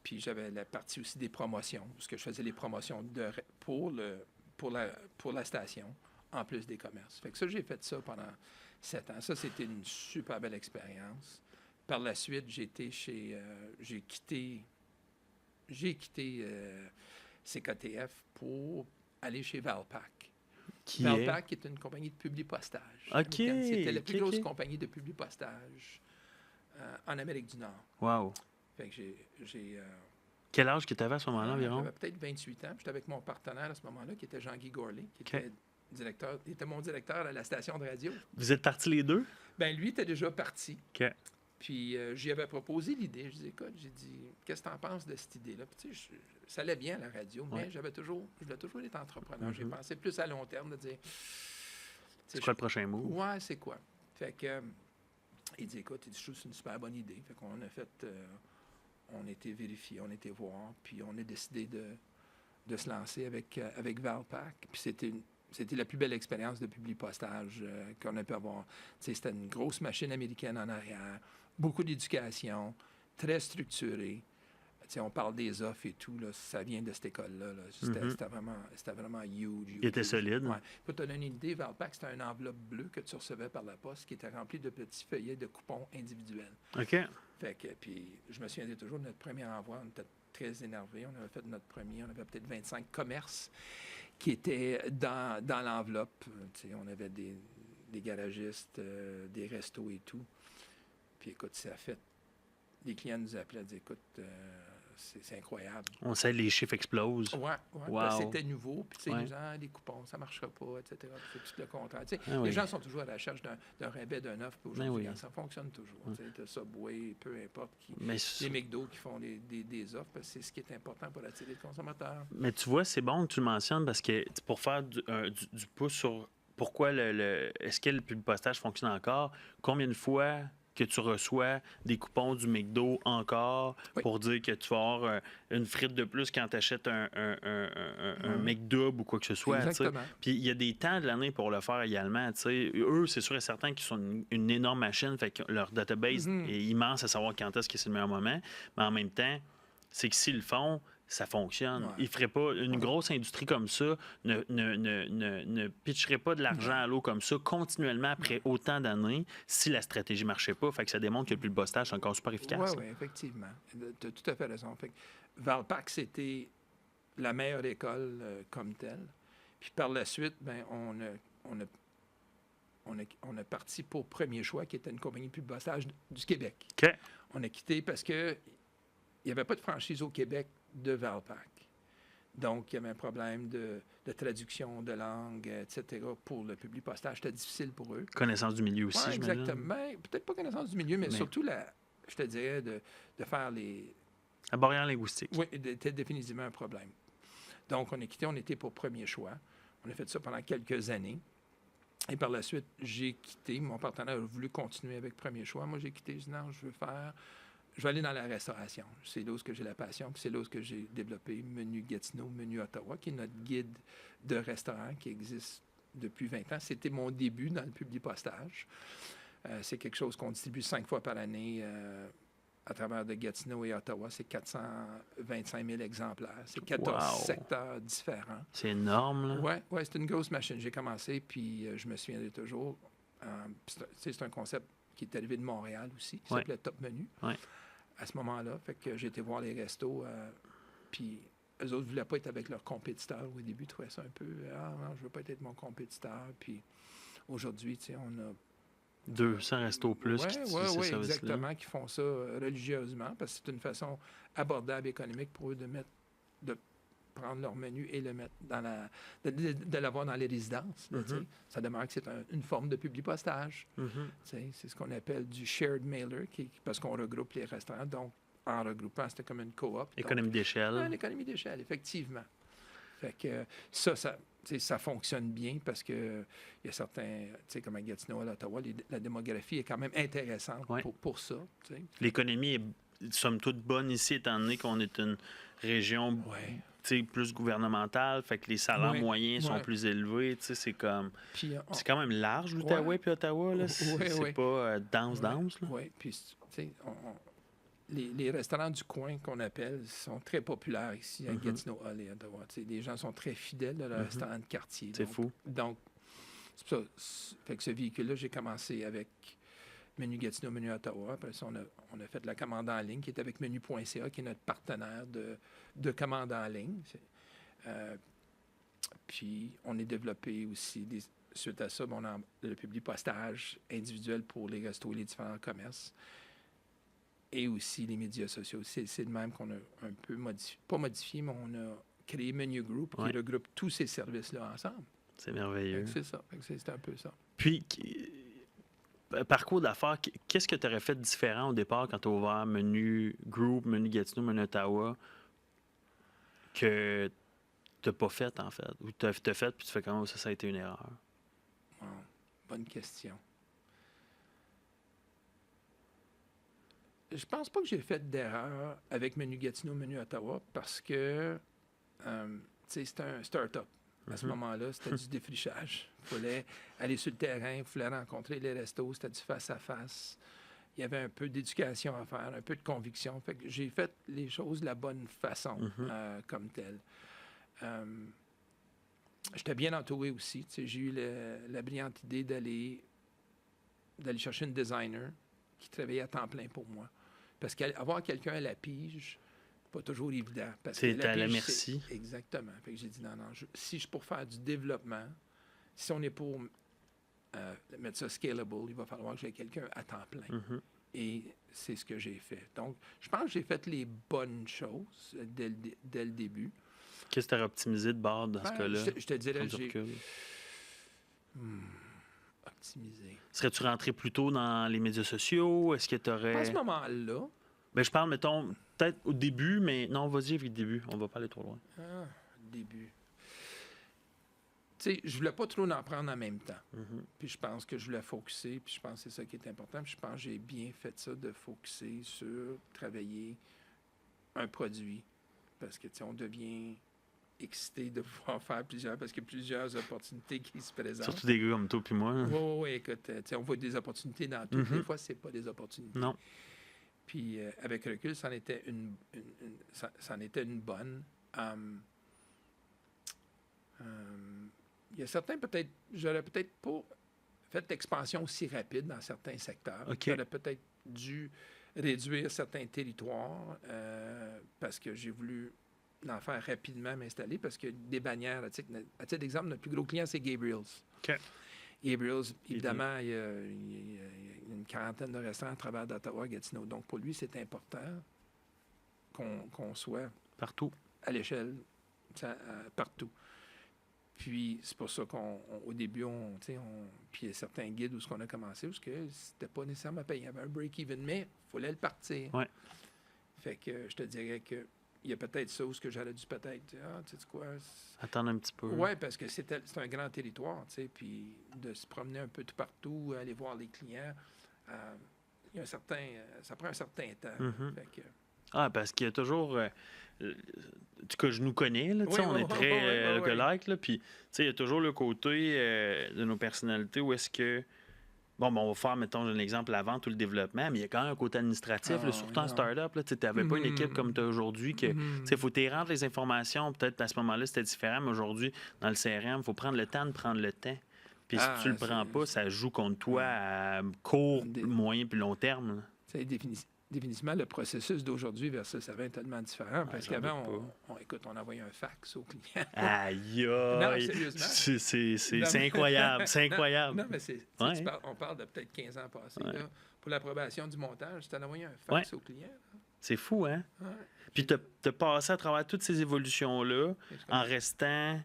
Puis j'avais la partie aussi des promotions, parce que je faisais les promotions pour la station, en plus des commerces. Fait que ça, j'ai fait ça pendant 7 ans. Ça, c'était une super belle expérience. Par la suite, j'ai quitté CKTF pour aller chez Valpak. Valpak est une compagnie de publipostage. OK. C'était la plus grosse compagnie de publipostage en Amérique du Nord. Wow. Fait que j'ai quel âge que tu avais à ce moment-là environ? J'avais peut-être 28 ans. J'étais avec mon partenaire à ce moment-là, qui était Jean-Guy Gourlay, qui était il était mon directeur à la station de radio. Vous êtes partis les deux? Ben lui était déjà parti. OK. Puis j'y avais proposé l'idée. Je dis, écoute, qu'est-ce que tu en penses de cette idée-là? Puis, tu sais, ça allait bien à la radio, mais je voulais toujours être entrepreneur. J'ai pensé plus à long terme de dire... C'est quoi le prochain mot? Ouais, c'est quoi? Fait que, il dit, écoute, je trouve que c'est une super bonne idée. Fait qu'on a fait... on a été vérifier, on a été voir, puis on a décidé de se lancer avec Valpak. Puis c'était la plus belle expérience de publipostage qu'on a pu avoir. C'était une grosse machine américaine en arrière, beaucoup d'éducation, très structurée. On parle des offres et tout, là, ça vient de cette école-là. Là. C'était vraiment huge. Il était solide. Ouais. Pour te donner une idée, Valpak, c'était une enveloppe bleue que tu recevais par la poste qui était remplie de petits feuillets de coupons individuels. OK. Fait que, puis, je me souviens toujours de notre premier envoi. On était très énervés. On avait fait notre premier. On avait peut-être 25 commerces qui étaient dans l'enveloppe. On avait des garagistes, des restos et tout. Puis, écoute, ça a fait. Les clients nous appelaient et disaient, écoute, c'est incroyable. On sait les chiffres explosent. Oui. Wow. C'était nouveau. Puis, les gens, les coupons, ça ne marchera pas, etc. Puis, c'est tout le contraire. Les gens sont toujours à la recherche d'un rabais, d'un offre. Puis aujourd'hui, ça fonctionne toujours. Tu as Subway, peu importe. Les McDo qui font des offres, parce que c'est ce qui est important pour attirer le consommateur. Mais tu vois, c'est bon que tu le mentionnes parce que pour faire du pouce sur pourquoi est-ce que le publipostage fonctionne encore, combien de fois que tu reçois des coupons du McDo encore pour dire que tu vas avoir une frite de plus quand tu achètes un McDouble ou quoi que ce soit. Exactement. Puis il y a des temps de l'année pour le faire également. T'sais. Eux, c'est sûr et certain qu'ils sont une énorme machine, fait que leur database est immense à savoir quand est-ce que c'est le meilleur moment. Mais en même temps, c'est que s'ils le font, ça fonctionne. Ouais. Ils ne feraient pas une grosse industrie comme ça, ne pitcherait pas de l'argent à l'eau comme ça continuellement après autant d'années si la stratégie ne marchait pas. Fait que ça démontre que le publipostage est encore super efficace. Oui, effectivement. Tu as tout à fait raison. Fait que Valpak, c'était la meilleure école comme telle. Puis par la suite, on a parti pour Premier Choix, qui était une compagnie de publipostage du Québec. OK. On a quitté parce que il n'y avait pas de franchise au Québec de Valpak. Donc, il y avait un problème de traduction de langue, etc. pour le publipostage. C'était difficile pour eux. Connaissance du milieu aussi, j'imagine. Exactement. Peut-être pas connaissance du milieu, mais surtout, je te dirais, de faire les... La barrière linguistique. Oui, c'était définitivement un problème. Donc, on a quitté, on était pour Premier Choix. On a fait ça pendant quelques années. Et par la suite, j'ai quitté. Mon partenaire a voulu continuer avec Premier Choix. Moi, j'ai quitté. Je dis non, je vais aller dans la restauration. C'est là où j'ai la passion, puis c'est là où j'ai développé Menu Gatineau, Menu Ottawa, qui est notre guide de restaurant qui existe depuis 20 ans. C'était mon début dans le publipostage. C'est quelque chose qu'on distribue 5 fois par année à travers de Gatineau et Ottawa. C'est 425 000 exemplaires. C'est 14 secteurs différents. C'est énorme, là. Oui, c'est une grosse machine. J'ai commencé, puis je me souviendrai toujours. C'est un concept qui est arrivé de Montréal aussi, qui s'appelait Top Menu. À ce moment-là, fait que j'ai été voir les restos, puis eux autres ne voulaient pas être avec leurs compétiteurs au début, ils trouvaient ça un peu, non, je ne veux pas être avec mon compétiteur, puis aujourd'hui, tu sais, on a 200 restos plus qui utilisent ce service-là. Exactement, qui font ça religieusement, parce que c'est une façon abordable économique pour eux de prendre leur menu et le mettre de l'avoir dans les résidences. Là, ça demeure que c'est une forme de publipostage. C'est ce qu'on appelle du shared mailer, parce qu'on regroupe les restaurants. Donc, en regroupant, c'était comme une coop. Économie d'échelle. Une économie d'échelle, effectivement. Fait que ça fonctionne bien parce que il y a certains, comme à Gatineau, à Ottawa, la démographie est quand même intéressante pour ça. T'sais. L'économie est, somme toute, bonne ici, étant donné qu'on est une région plus gouvernementale, fait que les salaires moyens sont plus élevés. C'est comme... c'est quand même large, l'Outaouais puis Ottawa. Là. C'est pas dense. Oui, puis tu sais, les restaurants du coin qu'on appelle sont très populaires ici à Gatineau Hall et à Ottawa. Les gens sont très fidèles à leur restaurant de quartier. C'est fou. Donc, c'est pour ça. Fait que ce véhicule-là, j'ai commencé avec Menu Gatineau, Menu Ottawa. Après ça, on a fait de la commande en ligne qui est avec Menu.ca, qui est notre partenaire de commande en ligne. Puis, on a développé aussi, suite à ça, on a le publipostage individuel pour les restos et les différents commerces. Et aussi les médias sociaux. C'est le même qu'on a un peu modifié, mais on a créé Menu Group qui regroupe tous ces services-là ensemble. C'est merveilleux. C'est ça. C'est un peu ça. Puis, parcours d'affaires, qu'est-ce que tu aurais fait de différent au départ quand tu as ouvert Menu Group, Menu Gatineau, Menu Ottawa, que tu n'as pas fait, en fait? Ou tu as fait, puis tu fais comment ça a été une erreur? Wow. Bonne question. Je pense pas que j'ai fait d'erreur avec Menu Gatineau, Menu Ottawa, parce que c'est un start-up. À ce moment-là, c'était du défrichage. Il fallait aller sur le terrain, il fallait rencontrer les restos, c'était du face-à-face. Il y avait un peu d'éducation à faire, un peu de conviction. Fait que j'ai fait les choses de la bonne façon, comme telle. J'étais bien entouré aussi. Tu sais, j'ai eu la brillante idée d'aller chercher une designer qui travaillait à temps plein pour moi. Parce qu'avoir quelqu'un à la pige, c'est pas toujours évident. C'est à la merci. Exactement. Fait que j'ai dit non, si je suis pour faire du développement, si on est pour mettre ça scalable, il va falloir que j'ai quelqu'un à temps plein. Et c'est ce que j'ai fait. Donc, je pense que j'ai fait les j'ai choses dès le début. Qu'est-ce que tu as optimisé de bord dans ce cas-là? Je te dirais, j'ai optimisé. Serais-tu rentré plus tôt dans les médias sociaux? Est-ce que tu aurais... À ce moment-là... Ben, je parle, mettons, peut-être au début, mais non, vas-y avec le début. On va pas aller trop loin. Début. Tu sais, je voulais pas trop en prendre en même temps. Puis je pense que je voulais focusser, puis je pense que c'est ça qui est important. Puis je pense que j'ai bien fait ça, de focusser sur travailler un produit. Parce que, tu sais, on devient excité de pouvoir faire plusieurs, parce qu'il y a plusieurs opportunités qui se présentent. Surtout des gars comme toi puis moi. Oui, écoute, tu sais, on voit des opportunités dans tout. Des fois, c'est pas des opportunités. Non. Puis, avec recul, c'en était une bonne. Il y a certains, peut-être, j'aurais peut-être pas fait l'expansion aussi rapide dans certains secteurs. Okay. J'aurais peut-être dû réduire certains territoires parce que j'ai voulu en faire rapidement m'installer parce que des bannières, à titre d'exemple, notre plus gros client, c'est Gabriel's. OK. Gabriel's, évidemment, il y a une quarantaine de restaurants à travers d'Ottawa, Gatineau. Donc, pour lui, c'est important qu'on soit partout, à l'échelle, partout. Puis, c'est pour ça qu'au début, puis il y a certains guides où on a commencé, parce que c'était pas nécessairement payé. Il y avait un break-even, mais il fallait le partir. Ouais. Fait que je te dirais que il y a peut-être ça où j'aurais dû peut-être dire, tu sais quoi... Attendre un petit peu. Oui, parce que c'est un grand territoire, tu sais, puis de se promener un peu tout partout, aller voir les clients, il y a ça prend un certain temps. Fait que... parce qu'il y a toujours... en tout cas, je nous connais, là, on est très look-alike, là, puis il y a toujours le côté de nos personnalités où est-ce que... Bon, on va faire, mettons, un exemple, la vente ou le développement, mais il y a quand même un côté administratif, là, surtout en start-up. Tu n'avais pas une équipe comme tu as aujourd'hui. Il faut rendre les informations. Peut-être à ce moment-là, c'était différent, mais aujourd'hui, dans le CRM, il faut prendre le temps de prendre le temps. Puis si tu le prends pas, ça joue contre toi à court, moyen puis long terme. C'est définitivement le processus d'aujourd'hui versus avant est tellement différent. Parce qu'avant, on envoyait un fax au client. Aïe! Non, sérieusement. C'est incroyable. C'est incroyable. Non, mais on parle de peut-être 15 ans passés. Là, pour l'approbation du montage, tu as envoyé un fax au client. Là. C'est fou, hein? Ouais. Puis tu as passé à travers toutes ces évolutions-là en restant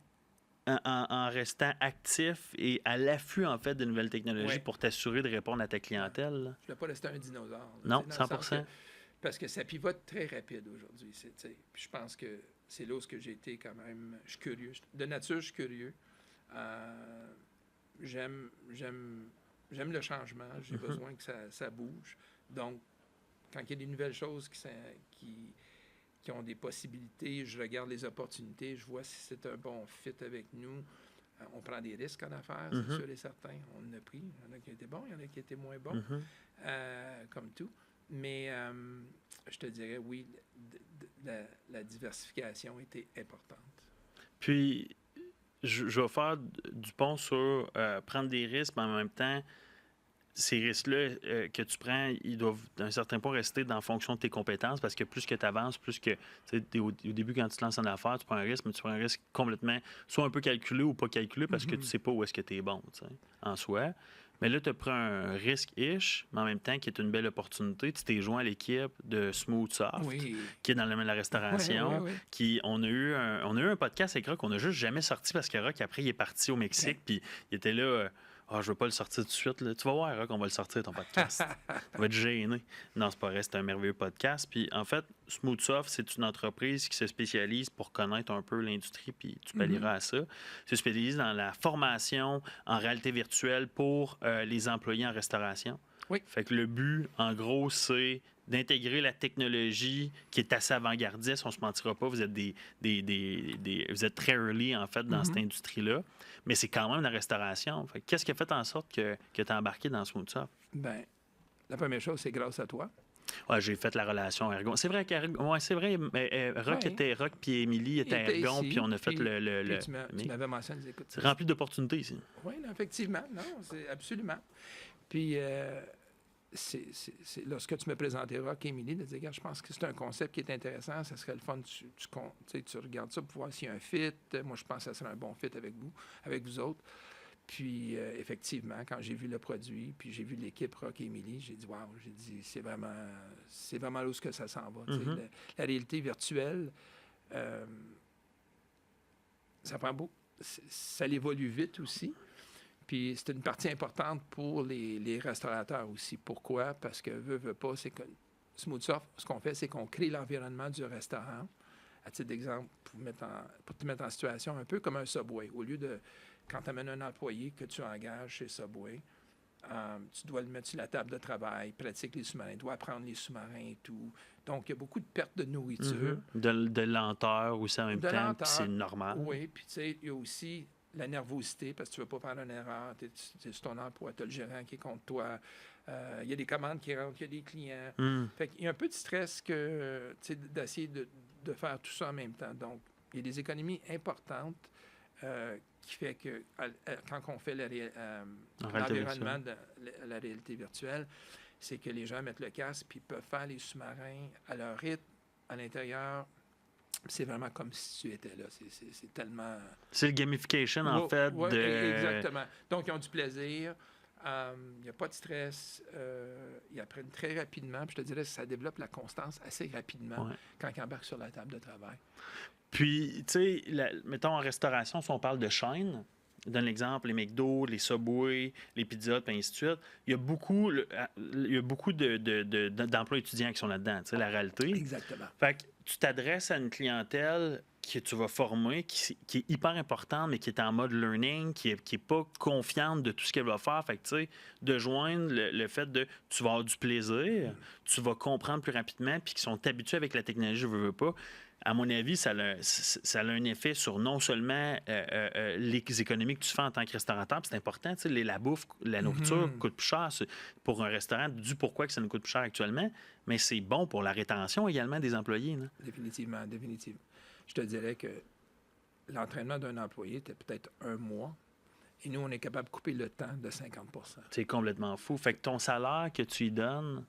actif et à l'affût, en fait, de nouvelles technologies pour t'assurer de répondre à ta clientèle. Là. Je ne voulais pas rester un dinosaure. Non, 100%. Parce que ça pivote très rapide aujourd'hui. Puis je pense que c'est là où j'ai été quand même... Je suis curieux. De nature, je suis curieux. J'aime le changement. J'ai besoin que ça bouge. Donc, quand il y a des nouvelles choses qui ont des possibilités, je regarde les opportunités, je vois si c'est un bon fit avec nous. On prend des risques en affaires, c'est sûr et certain. On en a pris. Il y en a qui étaient bons, il y en a qui étaient moins bons, comme tout. Mais je te dirais, oui, la diversification était importante. Puis, je vais faire du pont sur prendre des risques, mais en même temps, ces risques-là que tu prends, ils doivent, d'un certain point, rester en fonction de tes compétences parce que plus que tu avances, plus que... Au début, quand tu te lances en affaires, tu prends un risque, mais tu prends un risque complètement soit un peu calculé ou pas calculé parce que tu sais pas où est-ce que tu es bon, en soi. Mais là, tu prends un risque-ish, mais en même temps, qui est une belle opportunité. Tu t'es joint à l'équipe de Smooth Soft, qui est dans le domaine de la restauration. On a eu un podcast avec Rock qu'on n'a juste jamais sorti parce que Rock, après, il est parti au Mexique, puis il était là... je ne veux pas le sortir tout de suite. Là. Tu vas voir, Rock, on va le sortir, ton podcast. On va être gêné. Non, c'est pas vrai, c'est un merveilleux podcast. Puis, en fait, Smooth Soft, c'est une entreprise qui se spécialise pour connaître un peu l'industrie, puis tu pallieras à ça. Se spécialise dans la formation en réalité virtuelle pour les employés en restauration. Oui. Fait que le but, en gros, c'est d'intégrer la technologie qui est assez avant-gardiste. On ne se mentira pas, vous êtes vous êtes très early, en fait, dans cette industrie-là. Mais c'est quand même la restauration. Fait, qu'est-ce qui a fait en sorte que tu as embarqué dans SmoothSoft? Bien, la première chose, c'est grâce à toi. Ouais, j'ai fait la relation Ergon. C'est vrai qu'Ergon, c'est vrai, mais Rock puis Émilie étaient à Ergon, puis on a fait le tu m'avais mentionné, écoute, c'est rempli d'opportunités ici. Oui, effectivement, non, c'est absolument. Puis, lorsque tu me présentais Rock et Émilie, de dire, regarde, je pense que c'est un concept qui est intéressant, ça serait le fun, tu regardes ça pour voir s'il y a un fit. Moi, je pense que ça serait un bon fit avec vous autres. Puis, effectivement, quand j'ai vu le produit, puis j'ai vu l'équipe Rock et Émilie, j'ai dit, wow, c'est vraiment là où que ça s'en va. La réalité virtuelle, ça prend beaucoup. Ça évolue vite aussi. Puis, c'est une partie importante pour les restaurateurs aussi. Pourquoi? Parce que, veut pas, c'est que SmoothSoft, ce qu'on fait, c'est qu'on crée l'environnement du restaurant. À titre d'exemple, pour te mettre en situation, un peu comme un Subway. Au lieu de, quand tu amènes un employé que tu engages chez Subway, tu dois le mettre sur la table de travail, pratique les sous-marins, doit apprendre les sous-marins et tout. Donc, il y a beaucoup de pertes de nourriture. De lenteur aussi en même temps, puis c'est normal. Oui, puis tu sais, il y a aussi la nervosité, parce que tu ne veux pas faire une erreur, tu es sur ton emploi, tu as le gérant qui est contre toi, il y a des commandes qui rentrent, il y a des clients. Fait qu'il y a un peu de stress d'essayer de faire tout ça en même temps. Donc, il y a des économies importantes qui fait que quand on fait l'environnement de la réalité virtuelle, c'est que les gens mettent le casque puis peuvent faire les sous-marins à leur rythme, à l'intérieur. C'est vraiment comme si tu étais là. C'est tellement... C'est le gamification, en fait. Exactement. Donc, ils ont du plaisir. Il n'y a pas de stress. Ils apprennent très rapidement. Puis je te dirais que ça développe la constance assez rapidement quand ils embarquent sur la table de travail. Puis, tu sais, mettons en restauration, si on parle de chaîne, je donne l'exemple, les McDo, les Subway, les pizzas, puis ainsi de suite. Il y a beaucoup d'emplois étudiants qui sont là-dedans, tu sais, la réalité. Exactement. Fait que tu t'adresses à une clientèle que tu vas former, qui est hyper importante, mais qui est en mode learning, qui est pas confiante de tout ce qu'elle va faire. Fait que, tu sais, de joindre le fait de tu vas avoir du plaisir, tu vas comprendre plus rapidement, puis qui sont habitués avec la technologie, je veux pas. À mon avis, ça a un effet sur non seulement les économies que tu fais en tant que restaurateur, puis c'est important, tu sais, la bouffe, la nourriture coûte plus cher pour un restaurant, du pourquoi que ça nous coûte plus cher actuellement, mais c'est bon pour la rétention également des employés. Là. Définitivement. Je te dirais que l'entraînement d'un employé était peut-être 1 mois, et nous, on est capable de couper le temps de 50 %. C'est complètement fou. Fait que ton salaire que tu y donnes...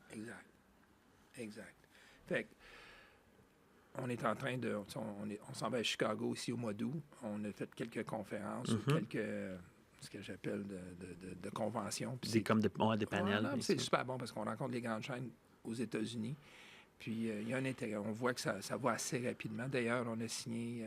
Exact. Fait que on est en train de... On s'en va à Chicago aussi au mois d'août. On a fait quelques conférences ou ce que j'appelle de conventions. Des panels. C'est super bon parce qu'on rencontre les grandes chaînes aux États-Unis. Puis il y a un intérêt. On voit que ça va assez rapidement. D'ailleurs, on a signé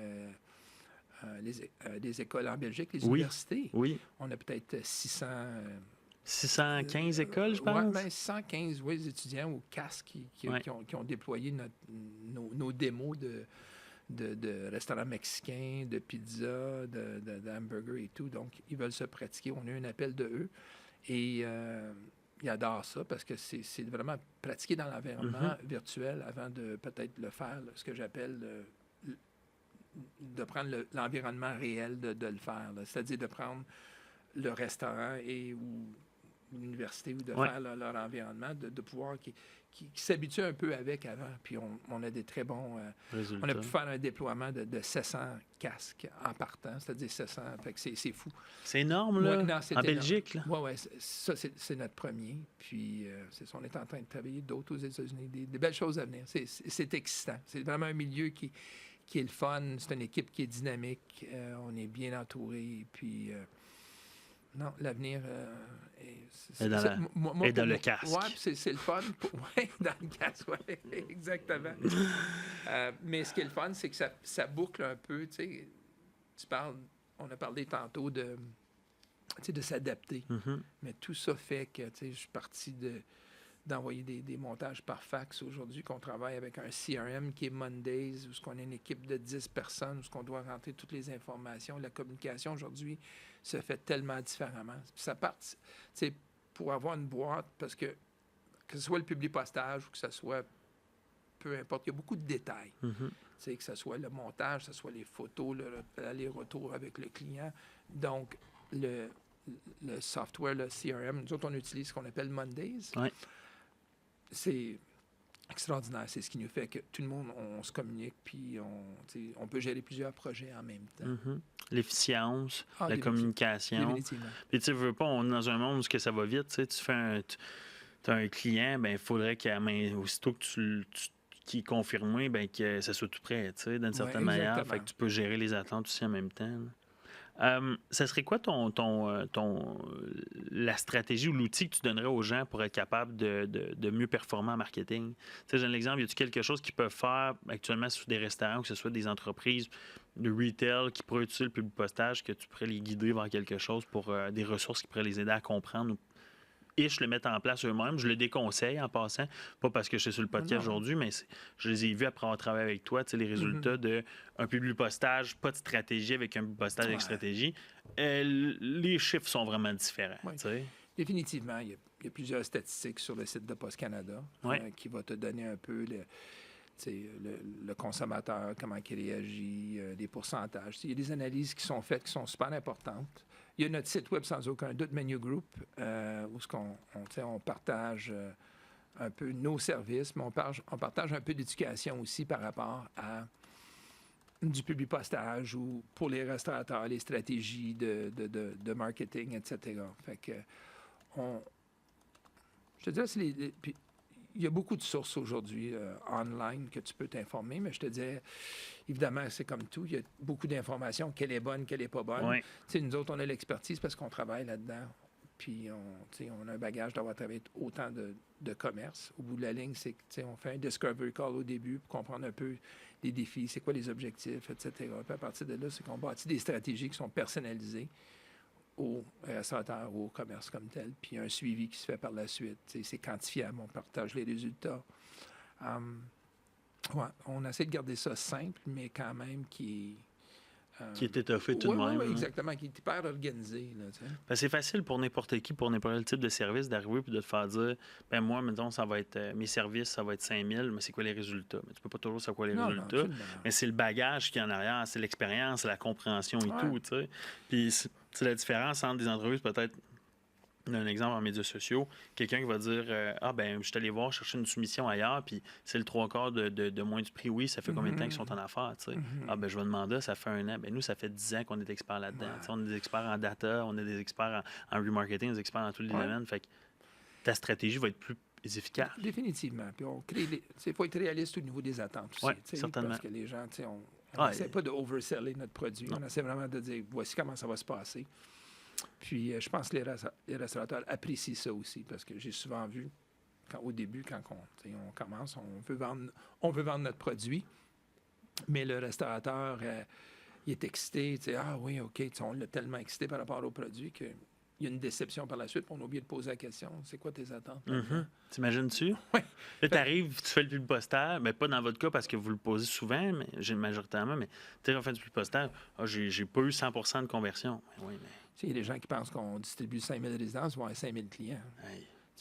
des écoles en Belgique, les universités. Oui. On a peut-être 615 écoles, je pense? Oui, bien 115 étudiants au casque qui ont déployé nos démos de restaurants mexicains, de pizza, d'hamburgers et tout. Donc, ils veulent se pratiquer. On a eu un appel de eux et ils adorent ça parce que c'est vraiment pratiquer dans l'environnement virtuel avant de peut-être le faire, ce que j'appelle de prendre l'environnement réel de le faire. C'est-à-dire de prendre le restaurant ou l'université ou de faire leur environnement, de pouvoir qui s'habitue un peu avec avant. Puis on a des très bons... on a pu faire un déploiement de 700 casques en partant, c'est-à-dire 700... Fait que c'est fou. C'est énorme, là, en Belgique. Oui, ça, c'est notre premier. Puis c'est ça, on est en train de travailler d'autres aux États-Unis. Des belles choses à venir. C'est excitant. C'est vraiment un milieu qui est le fun. C'est une équipe qui est dynamique. On est bien entouré. Puis... non, l'avenir est dans le casque. Oui, c'est le fun. Oui, dans le casque, oui, exactement. Mais ce qui est le fun, c'est que ça boucle un peu. Tu sais, on a parlé tantôt de s'adapter. Mais tout ça fait que, tu sais, je suis parti d'envoyer des montages par fax aujourd'hui, qu'on travaille avec un CRM qui est Mondays, où on a une équipe de 10 personnes, où on doit rentrer toutes les informations. La communication aujourd'hui se fait tellement différemment. Ça part, pour avoir une boîte, parce que que ce soit le publipostage ou que ce soit peu importe, il y a beaucoup de détails. Que ce soit le montage, que ce soit les photos, l'aller-retour avec le client. Donc, le software, le CRM, nous autres, on utilise ce qu'on appelle Mondays. Ouais. C'est extraordinaire. C'est ce qui nous fait que tout le monde, on se communique, puis on peut gérer plusieurs projets en même temps. L'efficience, la communication. Définitivement. Puis tu veux pas, on est dans un monde où ça va vite. Tu fais tu as un client, ben il faudrait aussitôt que qui est confirmé, ben que ça soit tout prêt, d'une certaine manière. Fait que tu peux gérer les attentes aussi en même temps. Ça serait quoi la stratégie ou l'outil que tu donnerais aux gens pour être capable de mieux performer en marketing? Tu sais, j'ai un exemple, y a-t-il quelque chose qu'ils peuvent faire actuellement sur des restaurants ou que ce soit des entreprises de retail qui pourraient utiliser le publipostage, que tu pourrais les guider vers quelque chose pour des ressources qui pourraient les aider à comprendre ou le mettre en place eux-mêmes. Je le déconseille en passant, pas parce que je suis sur le podcast aujourd'hui, mais je les ai vus après avoir travaillé avec toi, les résultats d'un publipostage, pas de stratégie avec un publipostage avec stratégie. Les chiffres sont vraiment différents. Définitivement, il y a plusieurs statistiques sur le site de Post Canada qui va te donner un peu le consommateur, comment il réagit, les pourcentages. Il y a des analyses qui sont faites qui sont super importantes. Il y a notre site web, sans aucun doute, Menu Group, où on partage un peu nos services, mais on partage un peu d'éducation aussi par rapport à du publipostage ou pour les restaurateurs, les stratégies de marketing, etc. Fait que, je te dirais, il y a beaucoup de sources aujourd'hui online que tu peux t'informer, mais je te disais, évidemment, c'est comme tout, il y a beaucoup d'informations, quelle est bonne, quelle n'est pas bonne. Oui. Nous autres, on a l'expertise parce qu'on travaille là-dedans, puis on a un bagage d'avoir travaillé autant de commerce. Au bout de la ligne, c'est qu'on fait un discovery call au début pour comprendre un peu les défis, c'est quoi les objectifs, etc. Puis à partir de là, c'est qu'on bâtit des stratégies qui sont personnalisées au restaurateur ou au commerce comme tel, puis un suivi qui se fait par la suite. C'est quantifiable, on partage les résultats. On essaie de garder ça simple, mais quand même qui est étoffé tout de même. Oui, exactement, qui est hyper organisé. Là, c'est facile pour n'importe qui, pour n'importe quel type de service, d'arriver et de te faire dire, moi, mettons, ça va être mes services, ça va être 5 000, mais c'est quoi les résultats? Mais tu peux pas toujours savoir quoi les résultats. Mais c'est le bagage qui est en arrière, c'est l'expérience, c'est la compréhension et tout, tu sais. Puis c'est la différence entre des entreprises, peut-être, un exemple en médias sociaux, quelqu'un qui va dire je suis allé voir chercher une soumission ailleurs, puis c'est le 3/4 de moins du prix. Oui, ça fait combien de temps qu'ils sont en affaires, tu sais? Je vais demander, ça fait 1 an. Nous, ça fait 10 ans qu'on est experts là-dedans. On est des experts en data, on est des experts en remarketing, des experts dans tous les domaines. Fait que ta stratégie va être plus efficace. Définitivement. Puis il faut être réaliste au niveau des attentes aussi. Certainement. Parce que les gens, on n'essaie pas de overseller notre produit. Non. On essaie vraiment de dire, voici comment ça va se passer. Puis, je pense que les restaurateurs apprécient ça aussi, parce que j'ai souvent vu, au début, quand on commence, on veut vendre notre produit, mais le restaurateur, il est excité, ah oui, OK, on l'a tellement excité par rapport au produit qu'il y a une déception par la suite, puis on a oublié de poser la question, c'est quoi tes attentes? T'imagines-tu? Oui. Là, t'arrives, tu fais le publipostage, mais pas dans votre cas parce que vous le posez souvent, mais majoritairement, mais tu sais, on fait du publipostage, j'ai pas eu 100% de conversion. Oui, mais... Il y a des gens qui pensent qu'on distribue 5 000 résidences, ils vont avoir 5 000 clients.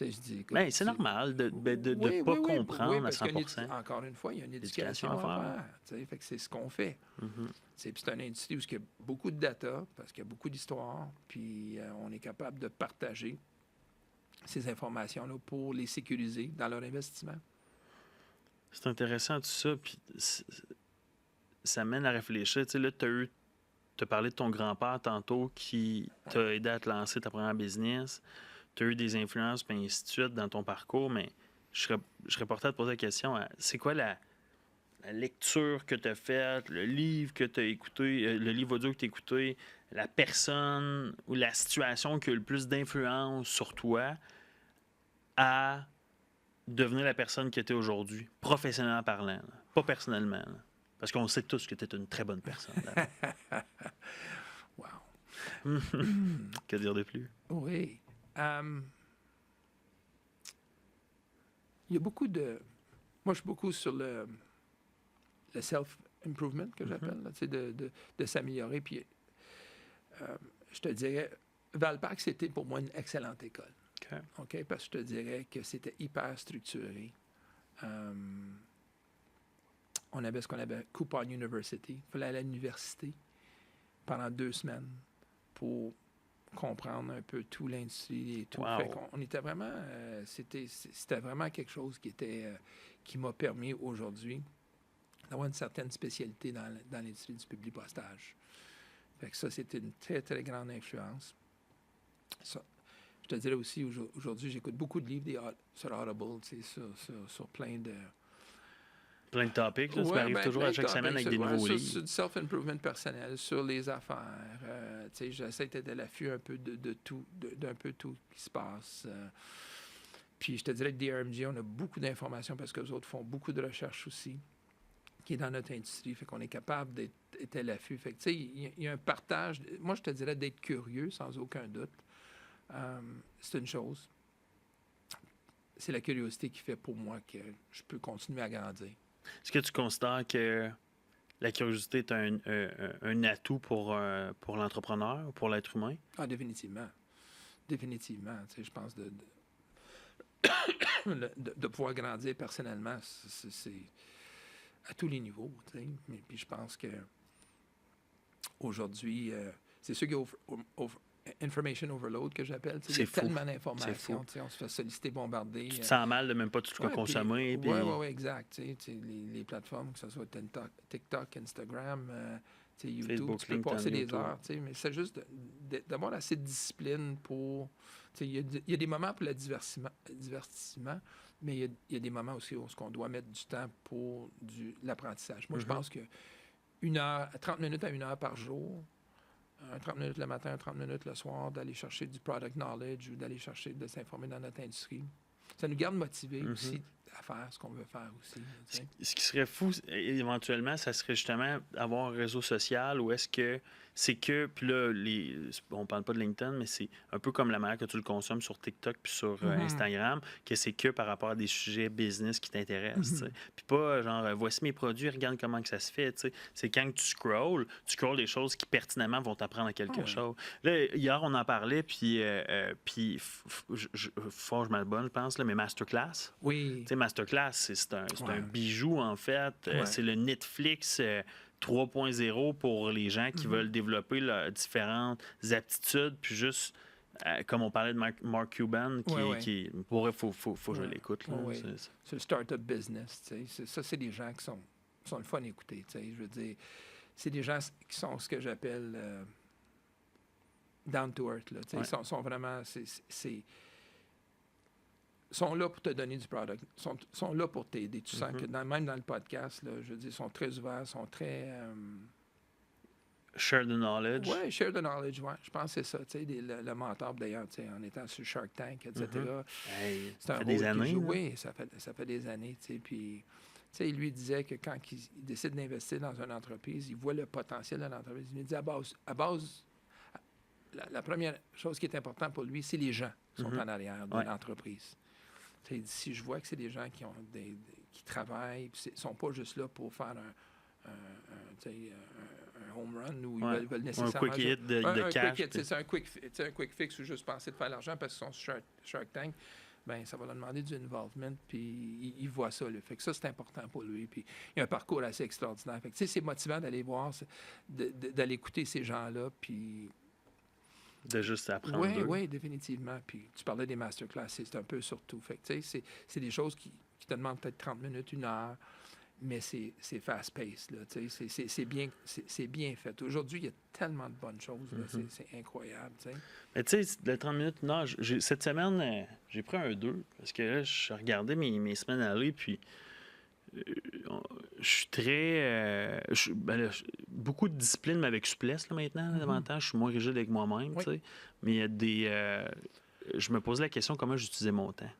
Je dis, écoute, c'est normal de ne pas comprendre à 100%. Encore une fois, il y a une éducation à faire. Fait que c'est ce qu'on fait. Puis c'est une industrie où il y a beaucoup de data, parce qu'il y a beaucoup d'histoires, puis on est capable de partager ces informations-là pour les sécuriser dans leur investissement. C'est intéressant tout ça, puis ça mène à réfléchir. Tu sais, là, tu as parlé de ton grand-père tantôt qui t'a aidé à te lancer ta première business. Tu as eu des influences, puis ainsi de suite dans ton parcours, mais je serais porté à te poser la question, c'est quoi la lecture que tu as faite, le livre que tu as écouté, le livre audio que tu as écouté, la personne ou la situation qui a le plus d'influence sur toi à devenir la personne que tu es aujourd'hui, professionnellement parlant, là. Pas personnellement, là. Parce qu'on sait tous que tu es une très bonne personne. Wow. Que dire de plus? Oui. Il y a beaucoup de... Moi, je suis beaucoup sur le self-improvement, que j'appelle, de s'améliorer. Puis, je te dirais, Valparc, c'était pour moi une excellente école. OK. OK? Parce que je te dirais que c'était hyper structuré. On avait ce qu'on appelle Coupon University. Il fallait aller à l'université pendant 2 semaines pour comprendre un peu tout l'industrie et tout. Wow. Fait qu'on on était vraiment... c'était vraiment quelque chose qui m'a permis aujourd'hui d'avoir une certaine spécialité dans l'industrie du publipostage. Fait que ça, c'était une très, très grande influence. Ça, je te dirais aussi, aujourd'hui, j'écoute beaucoup de livres sur Audible, sur plein de... Plein de topics. Là, tu Ouais, m'arrives toujours plein à de chaque semaine avec topics, des nouveaux sur livres. du self-improvement personnel, sur les affaires. J'essaie d'être à l'affût un peu d'un peu tout qui se passe. Puis je te dirais que DRMG, on a beaucoup d'informations parce que les autres font beaucoup de recherches aussi, qui est dans notre industrie. Fait qu'on est capable d'être à l'affût. Fait que, tu sais, il y a un partage. Moi, je te dirais d'être curieux, sans aucun doute. C'est une chose. C'est la curiosité qui fait pour moi que je peux continuer à grandir. Est-ce que tu considères que la curiosité est un atout pour l'entrepreneur, pour l'être humain? Ah, définitivement. Définitivement. Tu sais, je pense de pouvoir grandir personnellement, c'est à tous les niveaux. Tu sais. Mais puis je pense que aujourd'hui, c'est sûr qu'il y a information overload que j'appelle. Tu sais, il y a tellement d'informations. Tu sais, on se fait solliciter, bombarder. Tu te sens mal de même pas tout ce qu'on consommer. Oui, exact. Tu sais, les plateformes, que ce soit TikTok, Instagram, tu sais, YouTube, Facebook, tu peux LinkedIn, passer des YouTube. heures. Tu sais, mais c'est juste d'avoir assez de discipline pour... Tu sais, il y a des moments pour le divertissement, mais il y a des moments aussi où on doit mettre du temps pour l'apprentissage. Moi, je pense que 30 minutes à 1 heure par jour, 30 minutes le matin, 30 minutes le soir, d'aller chercher du product knowledge ou d'aller chercher de s'informer dans notre industrie. Ça nous garde motivés aussi à faire ce qu'on veut faire aussi. Tu sais. Ce qui serait fou, éventuellement, ça serait justement avoir un réseau social où est-ce que c'est que, puis là, on parle pas de LinkedIn, mais c'est un peu comme la manière que tu le consommes sur TikTok puis sur Instagram, que c'est que par rapport à des sujets business qui t'intéressent. Tu sais. Puis pas genre, voici mes produits, regarde comment que ça se fait. Tu sais. C'est quand que tu scrolls des choses qui pertinemment vont t'apprendre quelque chose. Là, hier, on en parlait, puis fort, je m'abonne, je pense, là, mais Masterclass. Oui. Tu sais, Masterclass, c'est un bijou, en fait. C'est le Netflix 3.0 pour les gens qui veulent développer différentes aptitudes, puis juste, comme on parlait de Mark Cuban, qui pour faut que je l'écoute. C'est le startup business. Tu sais. Ça, c'est des gens qui sont le fun à écouter. Tu sais. Je veux dire, c'est des gens qui sont ce que j'appelle down to earth. Là, tu sais. Ils sont vraiment... sont là pour te donner du product, sont là pour t'aider. Tu sens que même dans le podcast, là, je veux dire, ils sont très ouverts, sont très... Share the knowledge. Oui, share the knowledge, oui. Je pense que c'est ça. Tu sais, le mentor, d'ailleurs, tu sais, en étant sur Shark Tank, etc. Hey, c'est un ça fait des années. Oui, ça fait des années. Tu sais, puis, tu sais, il lui disait que quand il décide d'investir dans une entreprise, il voit le potentiel de l'entreprise. Il lui dit à base la première chose qui est importante pour lui, c'est les gens qui sont en arrière de l'entreprise. Il dit, si je vois que c'est des gens qui ont qui travaillent, ils ne sont pas juste là pour faire un home run ou ils veulent nécessairement... Un quick hit de cash. C'est un quick fix ou juste penser de faire l'argent parce qu'ils sont sur Shark Tank. Ben ça va leur demander du involvement, puis il voit ça. Là. Fait que ça, c'est important pour lui. Puis il y a un parcours assez extraordinaire. Fait que, c'est motivant d'aller voir, d'aller écouter ces gens-là, puis... De juste apprendre. Oui, définitivement. Puis tu parlais des masterclass, c'est un peu surtout. Fait que, c'est des choses qui te demandent peut-être 30 minutes, 1 heure, mais c'est fast-paced. C'est bien fait. Aujourd'hui, il y a tellement de bonnes choses. C'est incroyable. T'sais. Mais tu sais, le 30 minutes, 1 heure, cette semaine, j'ai pris un 2, parce que là, je regardais mes semaines aller, puis je suis très... beaucoup de discipline, mais avec souplesse là, maintenant, davantage. Je suis moins rigide avec moi-même, tu sais. Mais il y a des... je me posais la question comment j'utilisais mon temps.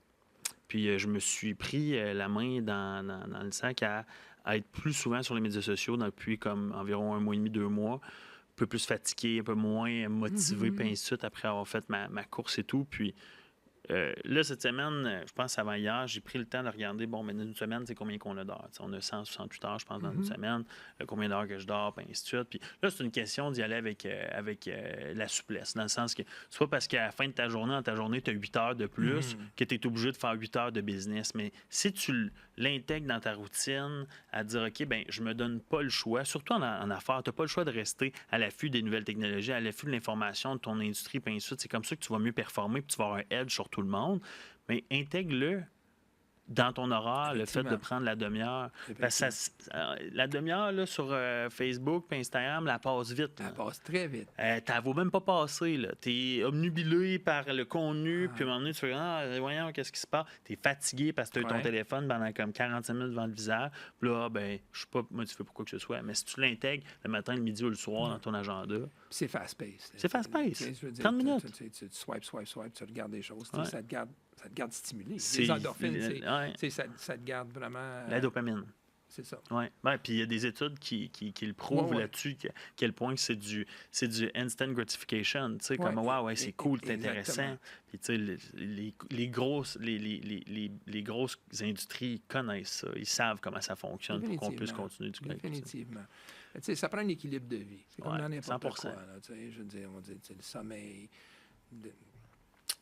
Puis je me suis pris la main dans le sac à être plus souvent sur les médias sociaux depuis comme environ 1 mois et demi, 2 mois. Un peu plus fatigué, un peu moins motivé, puis ainsi de suite, après avoir fait ma course et tout. Puis là, cette semaine, je pense avant hier, j'ai pris le temps de regarder, bon, mais dans une semaine, c'est combien qu'on a d'heures? T'sais, on a 168 heures, je pense, dans une semaine. Combien d'heures que je dors, puis ainsi de suite. Puis là, c'est une question d'y aller avec la souplesse, dans le sens que c'est pas parce qu'à la fin de ta journée, dans ta journée, tu as 8 heures de plus que tu es obligé de faire 8 heures de business. Mais si tu l'intègres dans ta routine, à dire, OK, ben je me donne pas le choix, surtout en affaires, tu n'as pas le choix de rester à l'affût des nouvelles technologies, à l'affût de l'information de ton industrie, puis ainsi de suite. C'est comme ça que tu vas mieux performer, puis tu vas avoir un edge sur tout le monde. Mais intègre-le dans ton horaire, le fait de prendre la demi-heure. Parce que la demi-heure là, sur Facebook et Instagram, la passe vite. Elle passe très vite. T'en vaut même pas passer. Tu es obnubilé par le contenu, puis à un moment donné, tu fais voyons, qu'est-ce qui se passe? Tu es fatigué parce que tu as eu ton téléphone pendant comme 45 minutes devant le visage. Puis là, ben, je suis pas motivé pour quoi que ce soit. Mais si tu l'intègres le matin, le midi ou le soir dans ton agenda. C'est fast-paced. C'est fast-paced. 30 minutes. Tu swipe, tu regardes des choses. Ça te garde stimulé. Les endorphines, ça te garde vraiment. La dopamine. C'est ça. Oui. Ouais, puis il y a des études qui le prouvent là-dessus, à quel point c'est du instant gratification. Tu sais, comme, c'est cool, c'est intéressant. Puis, tu sais, les grosses industries connaissent ça. Ils savent comment ça fonctionne pour qu'on puisse continuer du coup. Définitivement. Tu sais, ça prend un équilibre de vie. C'est comme dans n'importe 100%. quoi. Là, tu sais, je veux dire, on dit le sommeil. Tu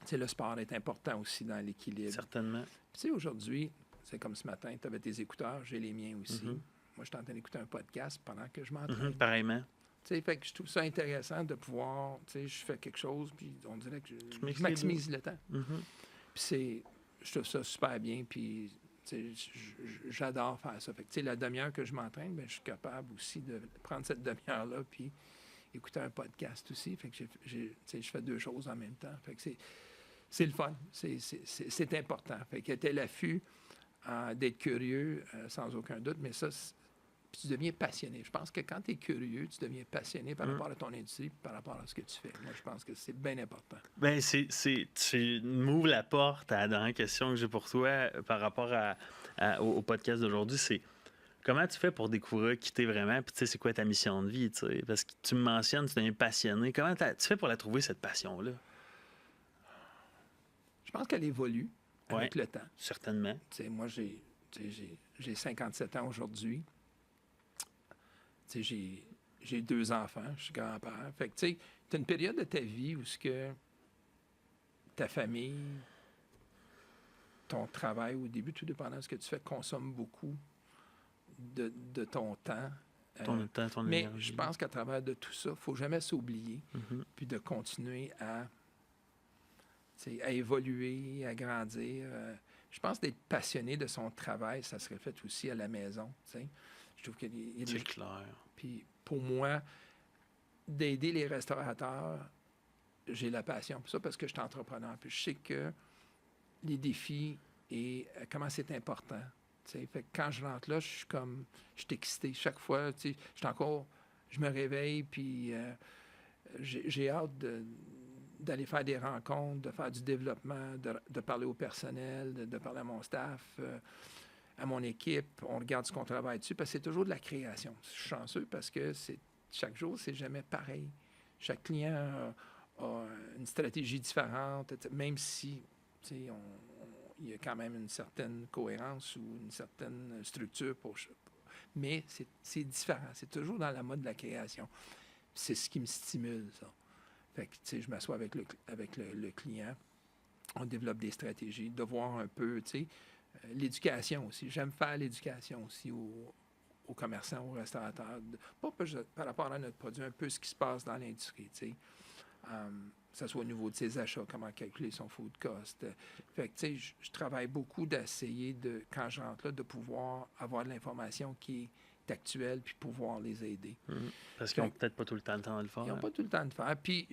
sais, le sport est important aussi dans l'équilibre. Certainement. Tu sais, aujourd'hui, c'est comme ce matin, tu avais tes écouteurs, j'ai les miens aussi. Moi, je suis en train d'écouter un podcast pendant que je m'entraîne. Pareillement. Tu sais, fait que je trouve ça intéressant de pouvoir, tu sais, je fais quelque chose, puis on dirait que je maximise le temps. Puis je trouve ça super bien, puis tu sais, j'adore faire ça. Fait que, tu sais, la demi-heure que je m'entraîne, ben, je suis capable aussi de prendre cette demi-heure-là, puis écouter un podcast aussi. Fait que je fais deux choses en même temps. Fait que c'est le fun. C'est important. Fait que t'es l'affût d'être curieux, sans aucun doute, mais ça, puis tu deviens passionné. Je pense que quand tu es curieux, tu deviens passionné par rapport à ton industrie, par rapport à ce que tu fais. Moi, je pense que c'est bien important. Bien, tu m'ouvres la porte à la dernière question que j'ai pour toi par rapport au podcast d'aujourd'hui. C'est comment tu fais pour découvrir qui t'es vraiment, puis tu sais, c'est quoi ta mission de vie, tu sais? Parce que tu me mentionnes, tu deviens passionné. Comment tu fais pour la trouver, cette passion-là? Je pense qu'elle évolue avec le temps. Certainement. Tu sais, moi, j'ai 57 ans aujourd'hui. Tu sais, j'ai 2 enfants, je suis grand-père. Fait que, tu sais, tu as une période de ta vie où ce que ta famille, ton travail, au début, tout dépendant de ce que tu fais, consomme beaucoup de ton temps. Ton mais énergie. je pense qu'à travers de tout ça, il ne faut jamais s'oublier, puis de continuer à évoluer, à grandir. Je pense d'être passionné de son travail, ça se reflète aussi à la maison. T'sais. Je trouve qu'il y a c'est clair. Puis pour moi, d'aider les restaurateurs, j'ai la passion pour ça parce que je suis entrepreneur. Puis je sais que les défis et comment c'est important. T'sais. Fait que quand je rentre là, je suis excité. Chaque fois, je me réveille, puis j'ai hâte d'aller faire des rencontres, de faire du développement, de parler au personnel, de parler à mon staff, à mon équipe. On regarde ce qu'on travaille dessus, parce que c'est toujours de la création. Je suis chanceux parce que chaque jour, c'est jamais pareil. Chaque client a une stratégie différente, même si il y a quand même une certaine cohérence ou une certaine structure mais c'est différent. C'est toujours dans la mode de la création. C'est ce qui me stimule, ça. Fait que, tu sais, je m'assois avec le client, on développe des stratégies, de voir un peu, tu sais, l'éducation aussi. J'aime faire l'éducation aussi aux commerçants, aux restaurateurs, pas par rapport à notre produit, un peu ce qui se passe dans l'industrie, tu sais. Que ce soit au niveau de ses achats, comment calculer son food cost. Fait que, tu sais, je travaille beaucoup d'essayer, quand je rentre là, de pouvoir avoir de l'information qui est actuelle, puis pouvoir les aider. Parce qu'ils n'ont peut-être pas tout le temps de le faire. Ils n'ont pas tout le temps de le faire. Puis,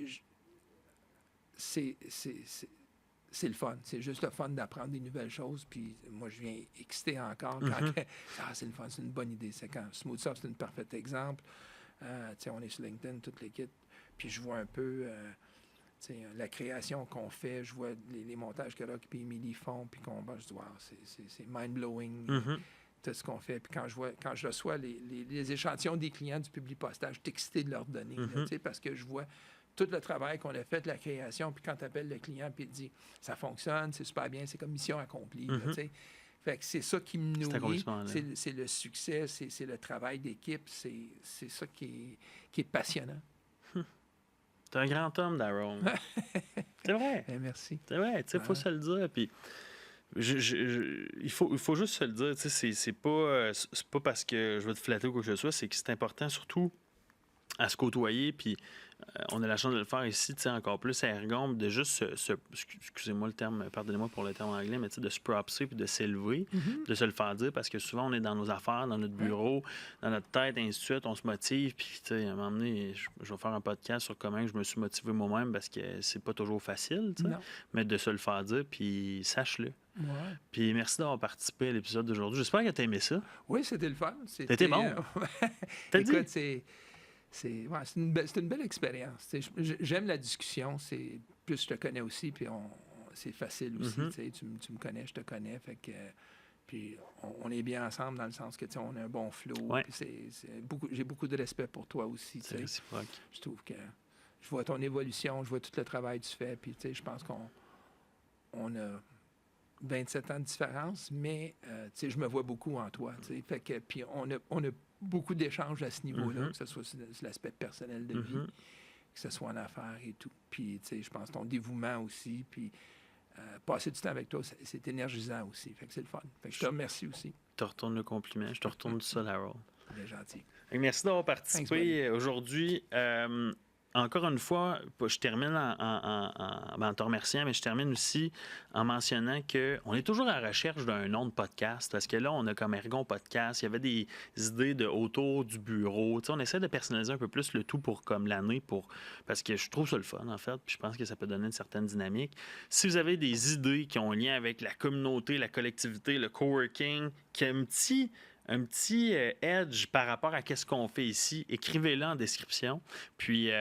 c'est le fun. C'est juste le fun d'apprendre des nouvelles choses. Puis, moi, je viens excité encore quand c'est le fun, c'est une bonne idée. C'est quand Smooth Soft, c'est un parfait exemple. Tu sais, on est sur LinkedIn, toute l'équipe. Puis, je vois un peu la création qu'on fait. Je vois les montages que Rock et Emily font. Puis, je dis, wow, c'est mind-blowing. Tout ce qu'on fait. Puis quand je reçois les échantillons des clients du Publipostage, je suis excité de leur donner, parce que je vois tout le travail qu'on a fait, la création, puis quand tu appelles le client, puis il te dit « ça fonctionne, c'est super bien, c'est comme mission accomplie là, tu sais. Fait que c'est ça qui me nourrit, c'est le succès, c'est le travail d'équipe, c'est ça qui est passionnant. T'es un grand homme, Daryl. C'est vrai. Merci. C'est vrai, tu sais, il faut se le dire. Puis il faut juste se le dire. Tu sais, c'est pas parce que je veux te flatter ou quoi que ce soit, c'est que c'est important surtout à se côtoyer. Puis on a la chance de le faire ici, tu sais, encore plus à Ergon, de juste excusez-moi le terme, pardonnez-moi pour le terme anglais, mais tu sais, de se propser puis de s'élever, de se le faire dire, parce que souvent on est dans nos affaires, dans notre bureau, dans notre tête, et ainsi de suite, on se motive, puis tu sais, à un moment donné, je vais faire un podcast sur comment je me suis motivé moi-même, parce que c'est pas toujours facile, tu sais, mais de se le faire dire, puis sache-le. Ouais. Puis merci d'avoir participé à l'épisode d'aujourd'hui. J'espère que tu as aimé ça. Oui, c'était le fun. C'était bon. Écoute, c'est une belle expérience. J'aime la discussion. Plus je te connais aussi, puis c'est facile aussi. Tu me connais, je te connais. Fait que, puis on est bien ensemble dans le sens que on a un bon flow. Ouais. J'ai beaucoup de respect pour toi aussi. C'est réciproque. Je trouve que je vois ton évolution, je vois tout le travail que tu fais. Puis je pense qu'on a 27 ans de différence, mais je me vois beaucoup en toi. Fait que, puis on a beaucoup d'échanges à ce niveau-là, que ce soit sur l'aspect personnel de vie, que ce soit en affaires et tout. Puis, je pense ton dévouement aussi, puis passer du temps avec toi, c'est énergisant aussi. Fait que c'est le fun. Fait que je te remercie aussi. Je te retourne le compliment. Je te retourne tout ça, Daryl. Bien gentil. Merci d'avoir participé aujourd'hui. Encore une fois, je termine en te remerciant, mais je termine aussi en mentionnant qu'on est toujours à la recherche d'un nom de podcast, parce que là, on a comme Ergon Podcast, il y avait des idées autour du bureau. Tu sais, on essaie de personnaliser un peu plus le tout pour comme l'année, parce que je trouve ça le fun, en fait, puis je pense que ça peut donner une certaine dynamique. Si vous avez des idées qui ont un lien avec la communauté, la collectivité, le coworking, qui a un petit edge par rapport à ce qu'on fait ici, écrivez-le en description. Puis,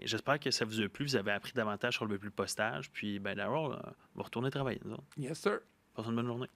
j'espère que ça vous a plu. Vous avez appris davantage sur le postage. Puis, Daryl, on va retourner travailler. Yes, sir. Passez une bonne journée.